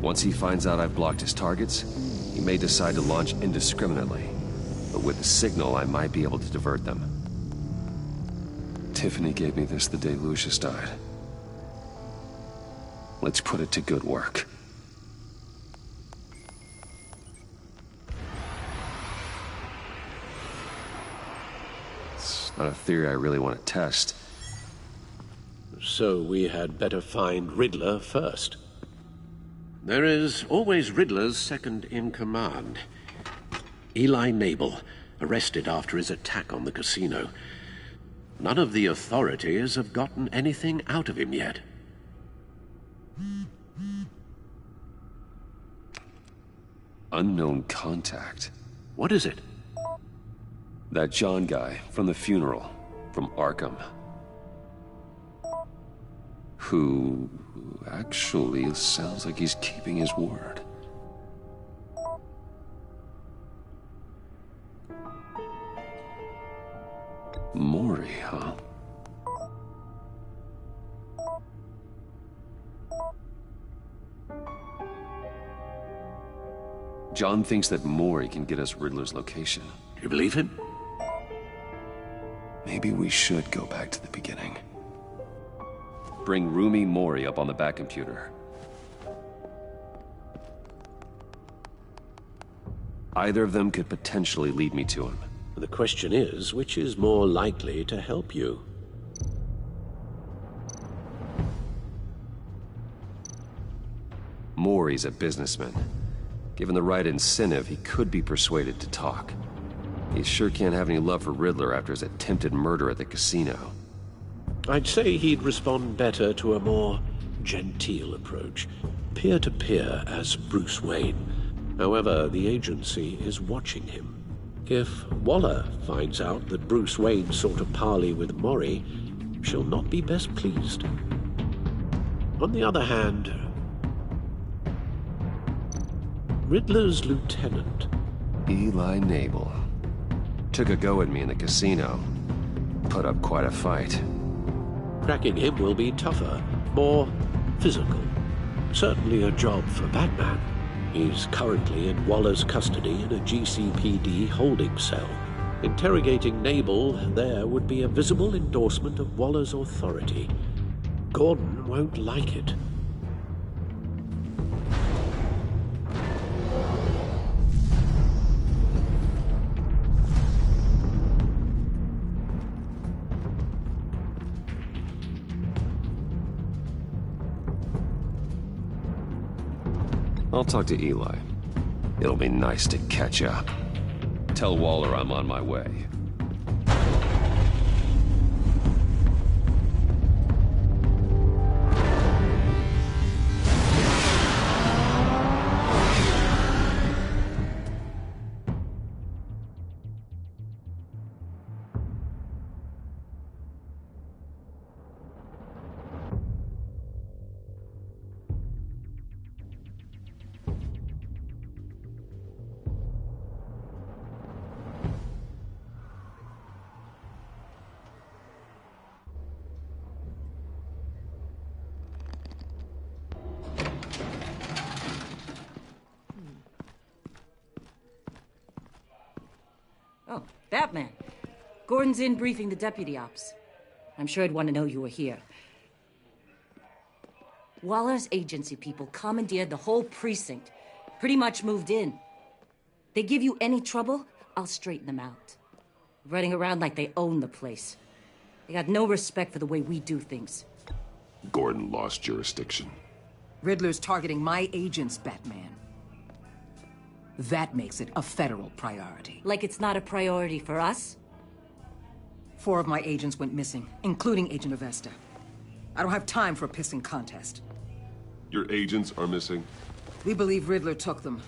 Once he finds out I've blocked his targets, he may decide to launch indiscriminately. But with the signal, I might be able to divert them. Tiffany gave me this the day Lucius died. Let's put it to good work. It's not a theory I really want to test. So we had better find Riddler first. There is always Riddler's second-in-command. Eli Nabel, arrested after his attack on the casino. None of the authorities have gotten anything out of him yet. Unknown contact. What is it? That John guy from the funeral, from Arkham. Who actually sounds like he's keeping his word. Maury, huh? John thinks that Maury can get us Riddler's location. You believe him? Maybe we should go back to the beginning. Bring Rumi Mori up on the back computer. Either of them could potentially lead me to him. The question is, which is more likely to help you? Mori's a businessman. Given the right incentive, he could be persuaded to talk. He sure can't have any love for Riddler after his attempted murder at the casino. I'd say he'd respond better to a more genteel approach, peer-to-peer as Bruce Wayne. However, the agency is watching him. If Waller finds out that Bruce Wayne sought a parley with Mori, she'll not be best pleased. On the other hand, Riddler's lieutenant, Eli Nabel, took a go at me in the casino. Put up quite a fight. Cracking him will be tougher, more physical. Certainly a job for Batman. He's currently in Waller's custody in a GCPD holding cell. Interrogating Nabel there would be a visible endorsement of Waller's authority. Gordon won't like it. I'll talk to Eli. It'll be nice to catch up. Tell Waller I'm on my way. Oh, Batman. Gordon's in briefing the deputy ops. I'm sure I'd want to know you were here. Waller's agency people commandeered the whole precinct. Pretty much moved in. They give you any trouble, I'll straighten them out. Running around like they own the place. They got no respect for the way we do things. Gordon lost jurisdiction. Riddler's targeting my agents, Batman. That makes it a federal priority. Like it's not a priority for us? 4 of my agents went missing, including Agent Avesta. I don't have time for a pissing contest. Your agents are missing? We believe Riddler took them.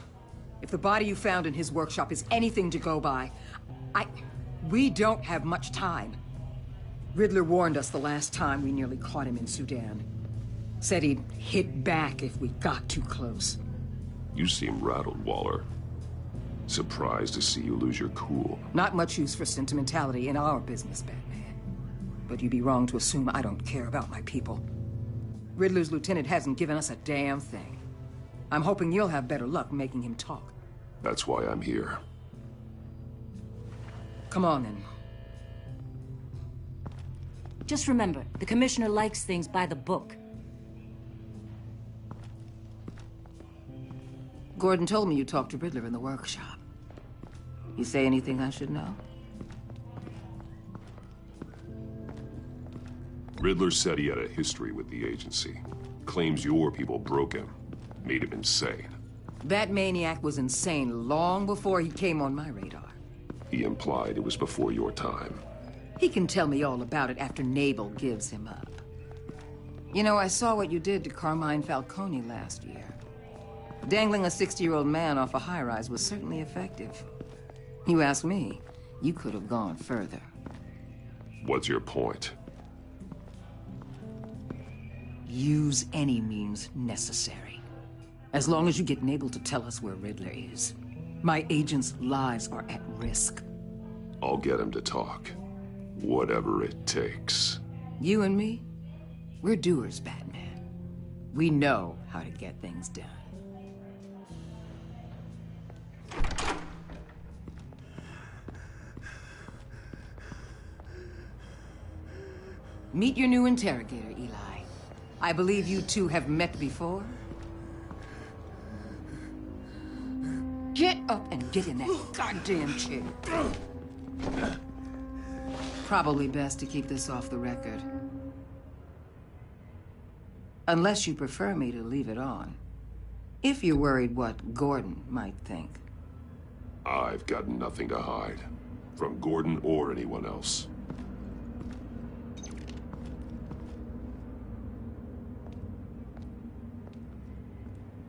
If the body you found in his workshop is anything to go by, we don't have much time. Riddler warned us the last time we nearly caught him in Sudan. Said he'd hit back if we got too close. You seem rattled, Waller. Surprised to see you lose your cool. Not much use for sentimentality in our business, Batman. But you'd be wrong to assume I don't care about my people. Riddler's lieutenant hasn't given us a damn thing. I'm hoping you'll have better luck making him talk. That's why I'm here. Come on, then. Just remember, the Commissioner likes things by the book. Gordon told me you talked to Riddler in the workshop. You say anything I should know? Riddler said he had a history with the agency. Claims your people broke him. Made him insane. That maniac was insane long before he came on my radar. He implied it was before your time. He can tell me all about it after Nabel gives him up. You know, I saw what you did to Carmine Falcone last year. Dangling a 60-year-old man off a high-rise was certainly effective. You ask me, you could have gone further. What's your point? Use any means necessary. As long as you get Nabel to tell us where Riddler is. My agents' lives are at risk. I'll get him to talk. Whatever it takes. You and me, we're doers, Batman. We know how to get things done. Meet your new interrogator, Eli. I believe you two have met before. Get up and get in that goddamn chair. Probably best to keep this off the record. Unless you prefer me to leave it on. If you're worried what Gordon might think. I've got nothing to hide. From Gordon or anyone else.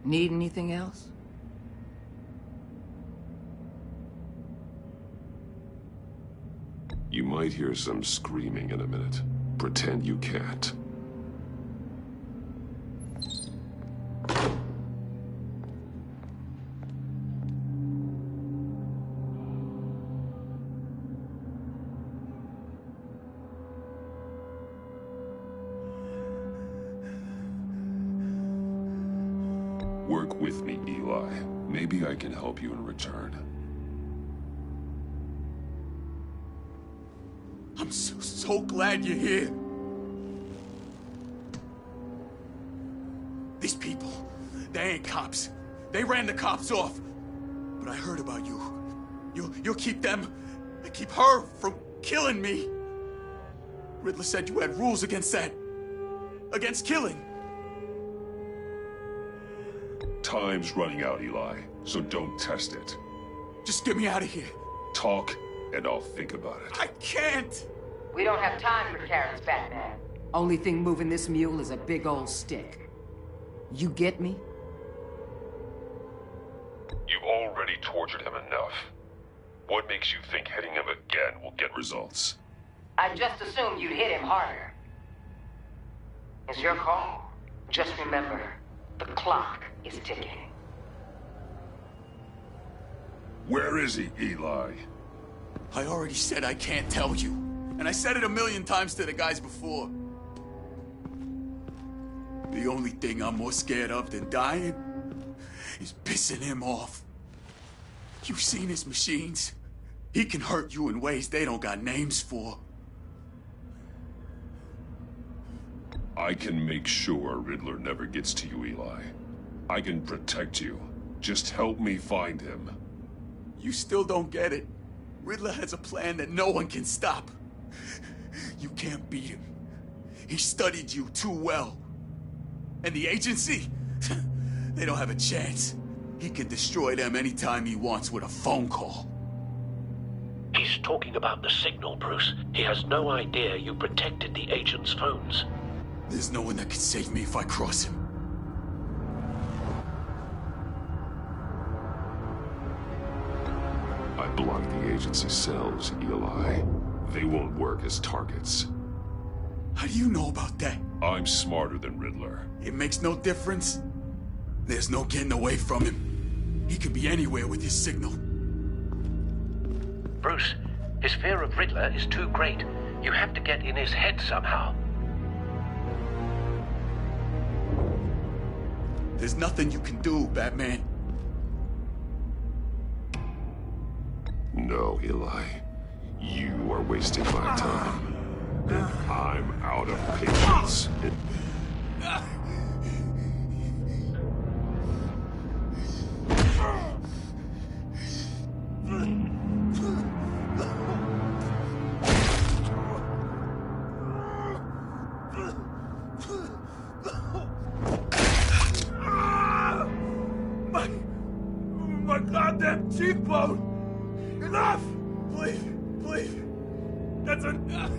Need anything else? You might hear some screaming in a minute. Pretend you can't. Work with me, Eli. Maybe I can help you in return. I'm so glad you're here. These people, they ain't cops. They ran the cops off. But I heard about you. You'll keep them, keep her from killing me. Riddler said you had rules against that. Against killing. Time's running out, Eli, so don't test it. Just get me out of here. Talk, and I'll think about it. I can't! We don't have time for carrots, Batman. Only thing moving this mule is a big old stick. You get me? You've already tortured him enough. What makes you think hitting him again will get results? I just assumed you'd hit him harder. It's your call. Just remember, the clock is ticking. Where is he, Eli? I already said I can't tell you. And I said it 1,000,000 times to the guys before. The only thing I'm more scared of than dying is pissing him off. You've seen his machines. He can hurt you in ways they don't got names for. I can make sure Riddler never gets to you, Eli. I can protect you. Just help me find him. You still don't get it. Riddler has a plan that no one can stop. You can't beat him. He studied you too well. And the agency? They don't have a chance. He can destroy them anytime he wants with a phone call. He He's talking about the signal, Bruce. He has no idea you protected the agent's phones. There's no one that can save me if I cross him. I blocked the agency cells, Eli. They won't work as targets. How do you know about that? I'm smarter than Riddler. It makes no difference. There's no getting away from him. He could be anywhere with his signal. Bruce, his fear of Riddler is too great. You have to get in his head somehow. There's nothing you can do, Batman. No, Eli. You are wasting my time. And I'm out of patience. My goddamn cheekbone! Enough! Please, please. That's enough.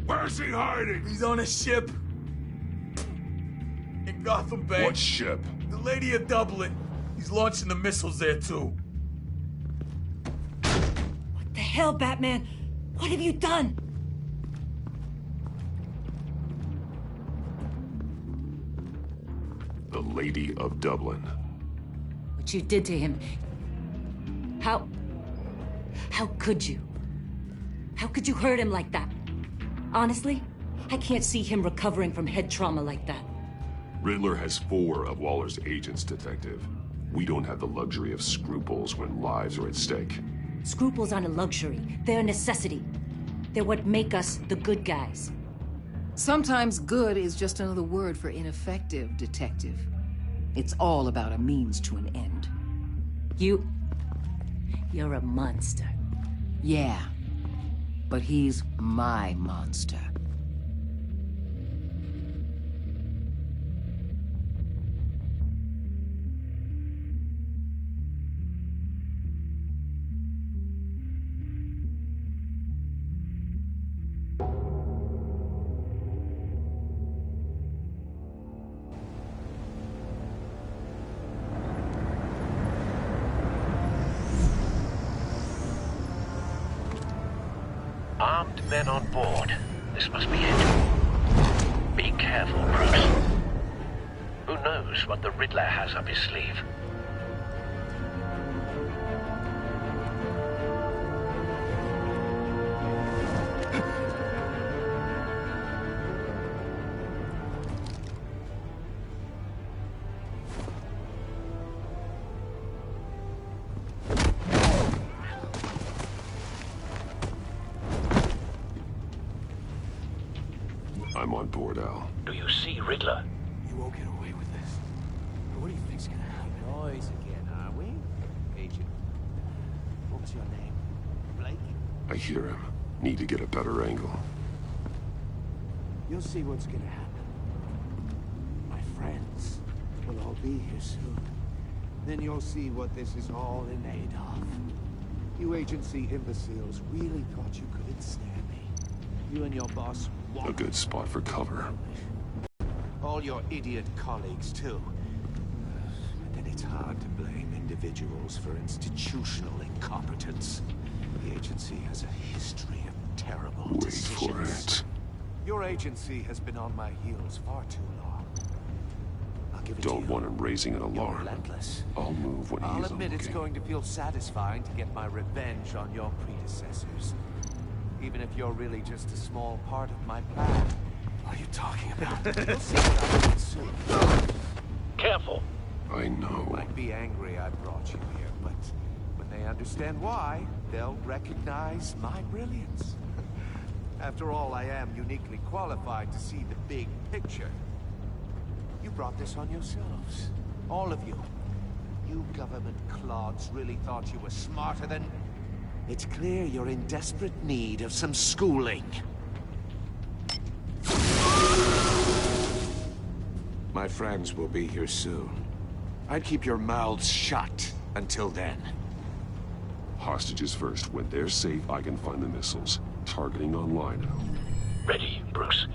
Where's he hiding? He's on a ship. In Gotham Bay. What ship? The Lady of Dublin. He's launching the missiles there, too. What the hell, Batman? What have you done? The Lady of Dublin. What you did to him. How could you? How could you hurt him like that? Honestly, I can't see him recovering from head trauma like that. Riddler has 4 of Waller's agents, Detective. We don't have the luxury of scruples when lives are at stake. Scruples aren't a luxury. They're a necessity. They're what make us the good guys. Sometimes good is just another word for ineffective, Detective. It's all about a means to an end. You're a monster. Yeah, but he's my monster. Armed men on board. This must be it. Be careful, Bruce. Who knows what the Riddler has up his sleeve? I'm on board, Al. Do you see Riddler? You won't get away with this. What do you think's gonna happen? Noise again, are we? Agent. What's your name? Blake? I hear him. Need to get a better angle. You'll see what's gonna happen. My friends will all be here soon. Then you'll see what this is all in aid of. You agency imbeciles really thought you couldn't stand me. You and your boss A good spot for cover. all your idiot colleagues, too. Then it's hard to blame individuals for institutional incompetence. The agency has a history of terrible Wait decisions. for it. Your agency has been on my heels far too long. I'll give it to Don't you. want him raising an You're alarm. relentless. I'll move when I'll he's admit it's looking. going to feel satisfying to get my revenge on your predecessors. Even if you're really just a small part of my plan. What are you talking about? You'll see what I mean soon. Careful. I know. Might be angry I brought you here, but when they understand why, they'll recognize my brilliance. After all, I am uniquely qualified to see the big picture. You brought this on yourselves. All of you. You government clods really thought you were smarter than... It's clear you're in desperate need of some schooling. My friends will be here soon. I'd keep your mouths shut until then. Hostages first. When they're safe, I can find the missiles. Targeting online. Ready, Bruce.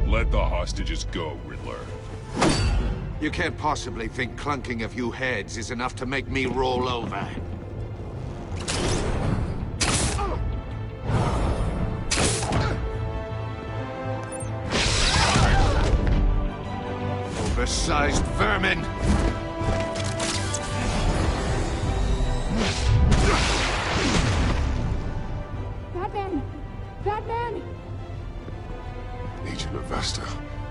Let the hostages go, Riddler. You can't possibly think clunking a few heads is enough to make me roll over. Oversized vermin! Batman! Batman! Agent Avesta.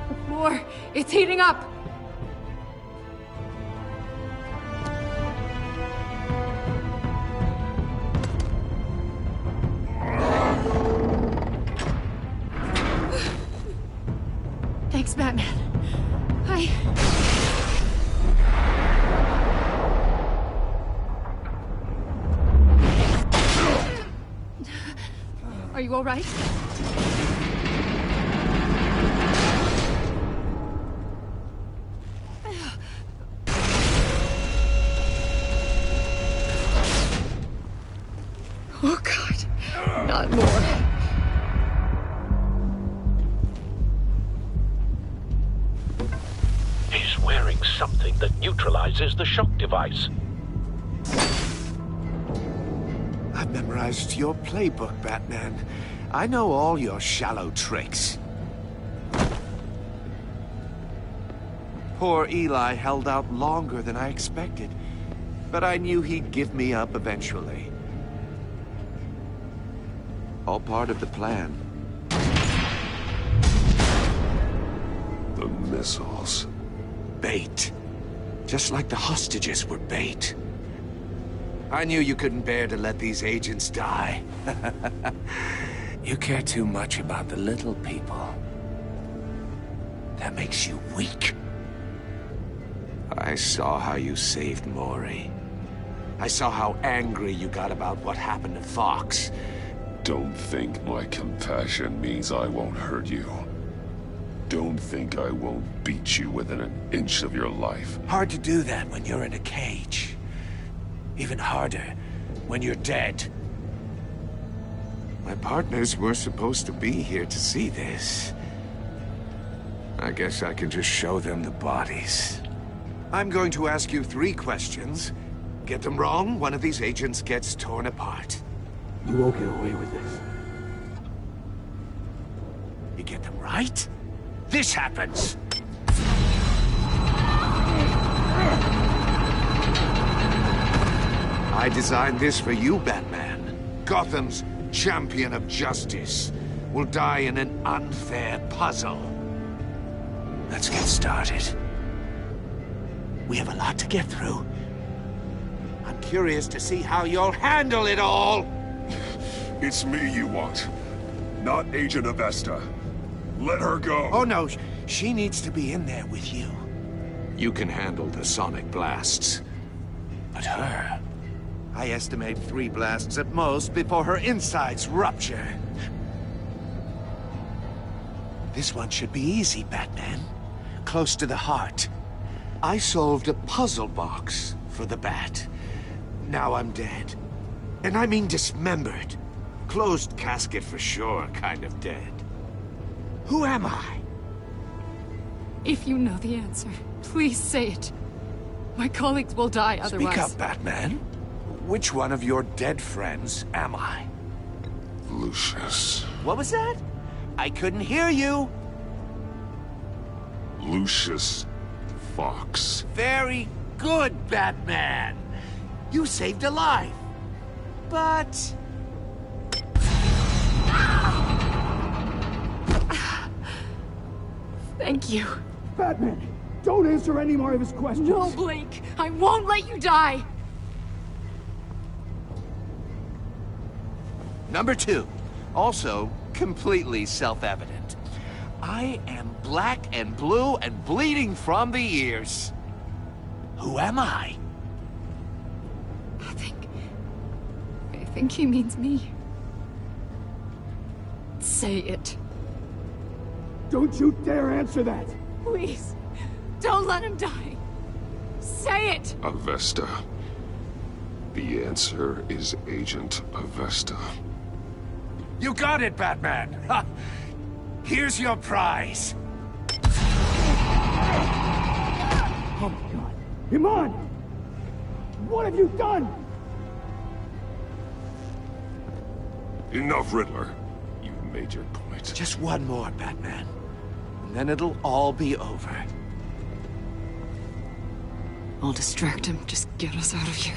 The floor, it's heating up! Thanks, Batman. Are you all right? Oh, God. Not more. He's wearing something that neutralizes the shock device. I've memorized your playbook, Batman. I know all your shallow tricks. Poor Eli held out longer than I expected, but I knew he'd give me up eventually. All part of the plan. The missiles. Bait. Just like the hostages were bait. I knew you couldn't bear to let these agents die. You care too much about the little people. That makes you weak. I saw how you saved Maury. I saw how angry you got about what happened to Fox. Don't think my compassion means I won't hurt you. Don't think I won't beat you within an inch of your life. Hard to do that when you're in a cage. Even harder when you're dead. My partners were supposed to be here to see this. I guess I can just show them the bodies. I'm going to ask you 3 questions. Get them wrong, one of these agents gets torn apart. You won't get away with this. You get them right, this happens. I designed this for you, Batman. Gotham's champion of justice will die in an unfair puzzle. Let's get started. We have a lot to get through. I'm curious to see how you'll handle it all. It's me you want, not Agent Avesta. Let her go. Oh no, she needs to be in there with you. You can handle the sonic blasts. But her... I estimate 3 blasts at most before her insides rupture. This one should be easy, Batman. Close to the heart. I solved a puzzle box for the Bat. Now I'm dead. And I mean dismembered. Closed casket for sure, kind of dead. Who am I? If you know the answer, please say it. My colleagues will die otherwise. Speak up, Batman. Which one of your dead friends am I? Lucius. What was that? I couldn't hear you. Lucius Fox. Very good, Batman. You saved a life. But... Thank you. Batman, don't answer any more of his questions. No, Blake. I won't let you die. Number 2, also completely self-evident. I am black and blue and bleeding from the ears. Who am I? I think he means me. Say it. Don't you dare answer that! Please, don't let him die. Say it! Avesta. The answer is Agent Avesta. You got it, Batman! Ha! Here's your prize! Oh my god. Iman! What have you done? Enough, Riddler. You've made your point. Just one more, Batman. And then it'll all be over. I'll distract him. Just get us out of here.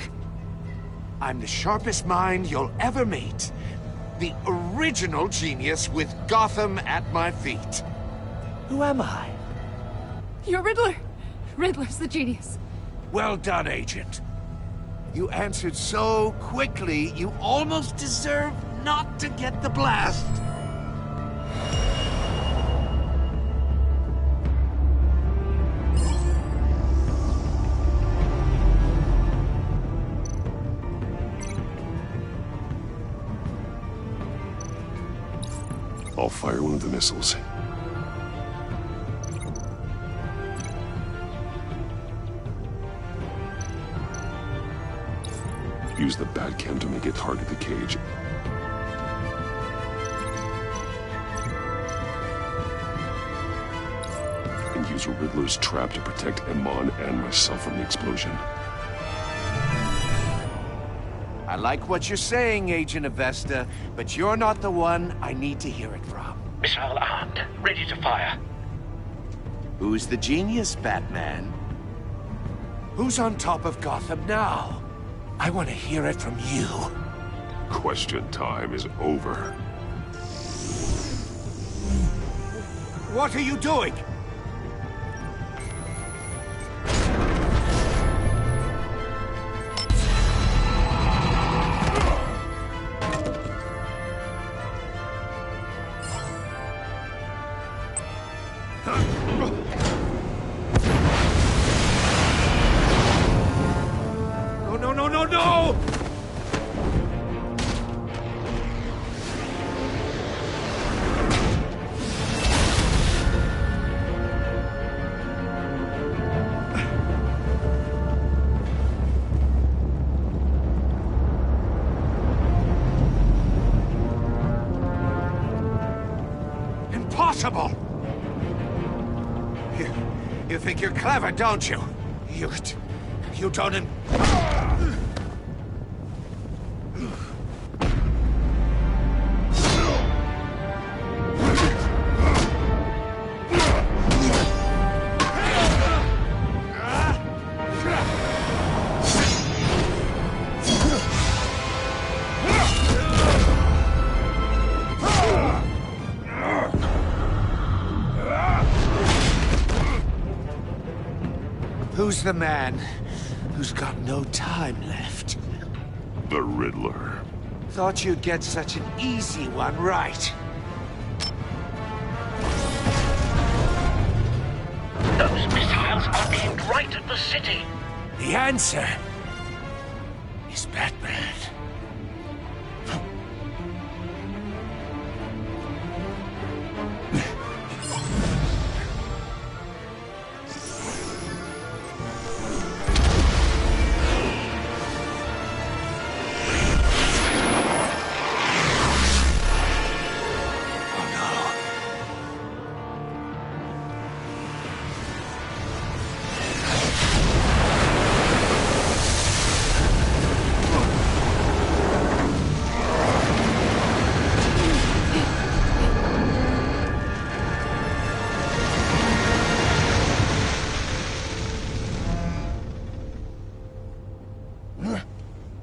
I'm the sharpest mind you'll ever meet. The original genius with Gotham at my feet. Who am I? You're Riddler. Riddler's the genius. Well done, Agent. You answered so quickly, you almost deserve not to get the blast. I'll fire one of the missiles. Use the Batcam to make it target the cage. And use Riddler's trap to protect Iman and myself from the explosion. I like what you're saying, Agent Avesta, but you're not the one I need to hear it from. Missile armed, ready to fire. Who's the genius, Batman? Who's on top of Gotham now? I want to hear it from you. Question time is over. What are you doing? No! Impossible! You think you're clever, don't you? You don't... Who's the man who's got no time left? The Riddler. Thought you'd get such an easy one right. Those missiles are aimed right at the city. The answer is Batman.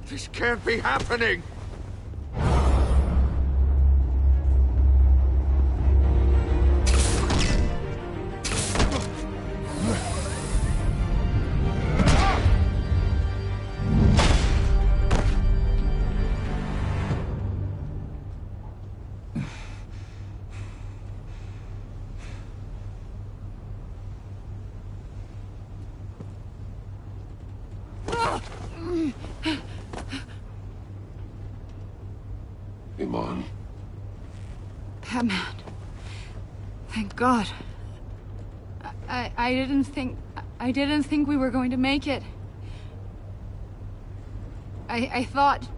This can't be happening! Iman. Batman. Thank God. I didn't think we were going to make it. I thought...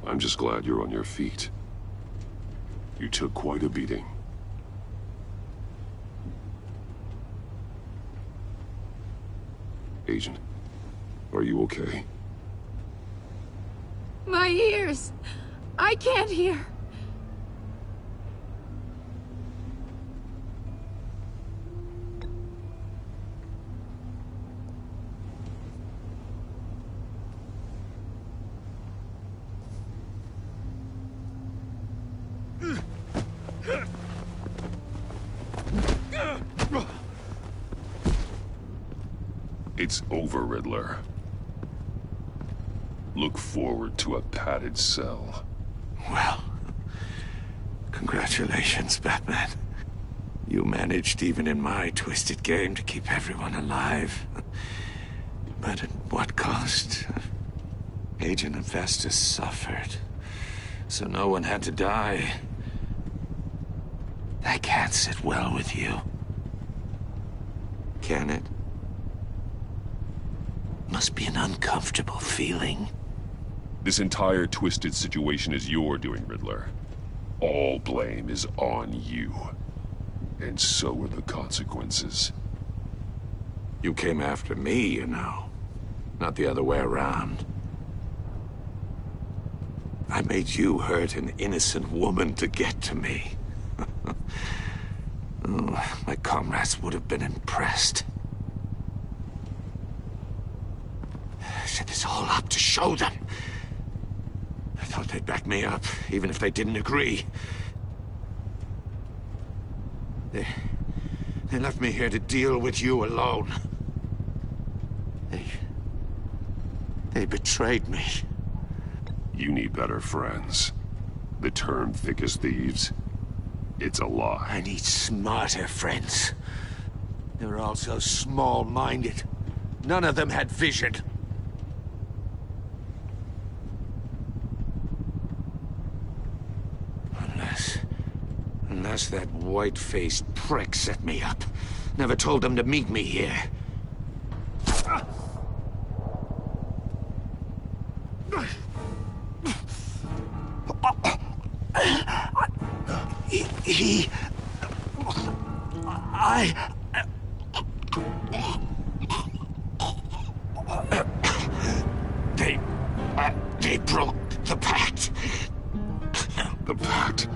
I'm just glad you're on your feet. You took quite a beating. Agent, are you okay? My ears! I can't hear! It's over, Riddler. Look forward to a padded cell. Well, congratulations, Batman. You managed, even in my twisted game, to keep everyone alive. But at what cost? Agent Infestus suffered, so no one had to die. That can't sit well with you. Can it? Must be an uncomfortable feeling. This entire twisted situation is your doing, Riddler. All blame is on you. And so are the consequences. You came after me, you know. Not the other way around. I made you hurt an innocent woman to get to me. Oh, my comrades would have been impressed. I set this all up to show them. I thought they'd back me up, even if they didn't agree. They left me here to deal with you alone. They betrayed me. You need better friends. The term thick as thieves, it's a lie. I need smarter friends. They were all so small-minded. None of them had vision. Unless that white-faced prick set me up. Never told them to meet me here. They broke the pact. The pact?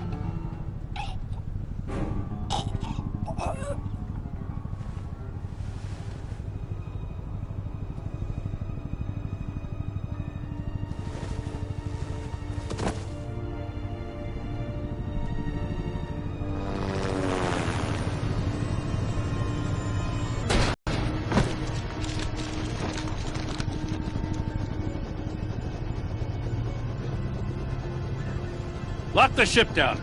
Lock the ship down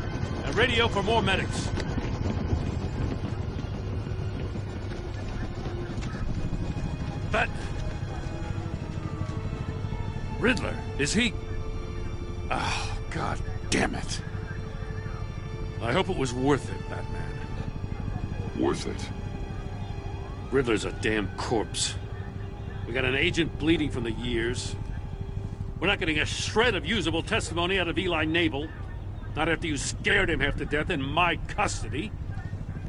and radio for more medics. But... Riddler, is he... Oh, God damn it. I hope it was worth it, Batman. Worth it? Riddler's a damn corpse. We got an agent bleeding from the years. We're not getting a shred of usable testimony out of Eli Nabel. Not after you scared him half to death in my custody.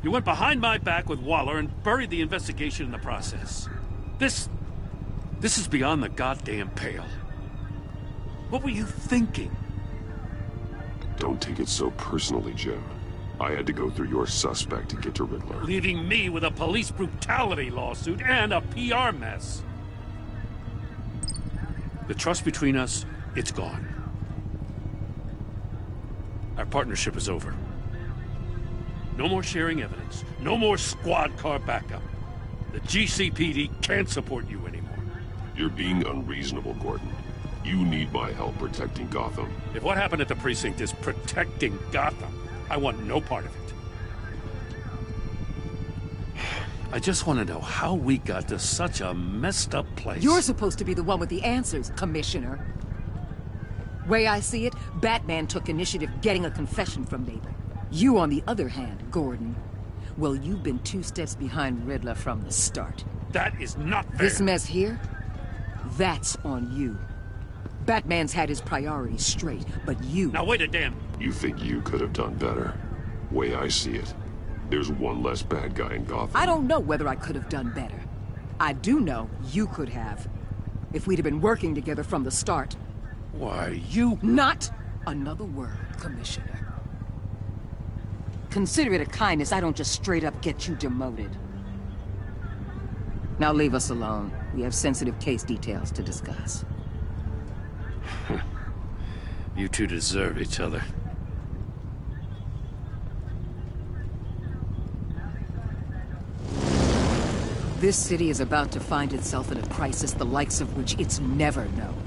You went behind my back with Waller and buried the investigation in the process. This is beyond the goddamn pale. What were you thinking? Don't take it so personally, Jim. I had to go through your suspect to get to Riddler. Leaving me with a police brutality lawsuit and a PR mess. The trust between us, it's gone. Our partnership is over. No more sharing evidence. No more squad car backup. The GCPD can't support you anymore. You're being unreasonable, Gordon. You need my help protecting Gotham. If what happened at the precinct is protecting Gotham, I want no part of it. I just want to know how we got to such a messed up place. You're supposed to be the one with the answers, Commissioner. Way I see it, Batman took initiative getting a confession from Mabel. You, on the other hand, Gordon, well, you've been 2 steps behind Riddler from the start. That is not fair. This mess here, that's on you. Batman's had his priorities straight, but you... Now wait a damn... You think you could have done better? Way I see it, there's one less bad guy in Gotham. I don't know whether I could have done better. I do know you could have. If we'd have been working together from the start. Why, you... Not another word, Commissioner. Consider it a kindness I don't just straight up get you demoted. Now leave us alone. We have sensitive case details to discuss. You two deserve each other. This city is about to find itself in a crisis the likes of which it's never known.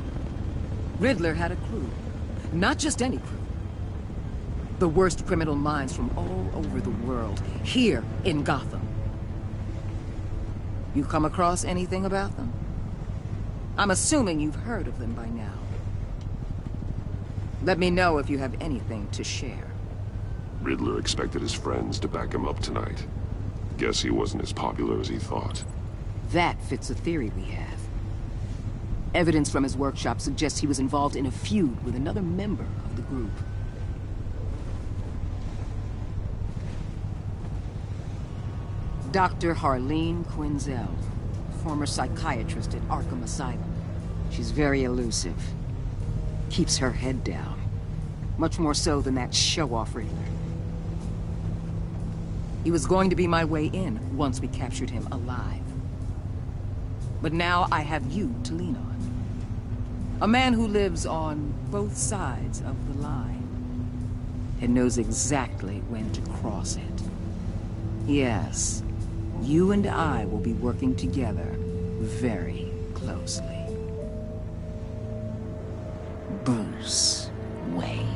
Riddler had a crew. Not just any crew. The worst criminal minds from all over the world, here in Gotham. You come across anything about them? I'm assuming you've heard of them by now. Let me know if you have anything to share. Riddler expected his friends to back him up tonight. Guess he wasn't as popular as he thought. That fits a theory we have. Evidence from his workshop suggests he was involved in a feud with another member of the group. Dr. Harleen Quinzel, former psychiatrist at Arkham Asylum. She's very elusive. Keeps her head down. Much more so than that show-off Riddler. He was going to be my way in once we captured him alive. But now I have you to lean on. A man who lives on both sides of the line and knows exactly when to cross it. Yes, you and I will be working together very closely. Bruce Wayne.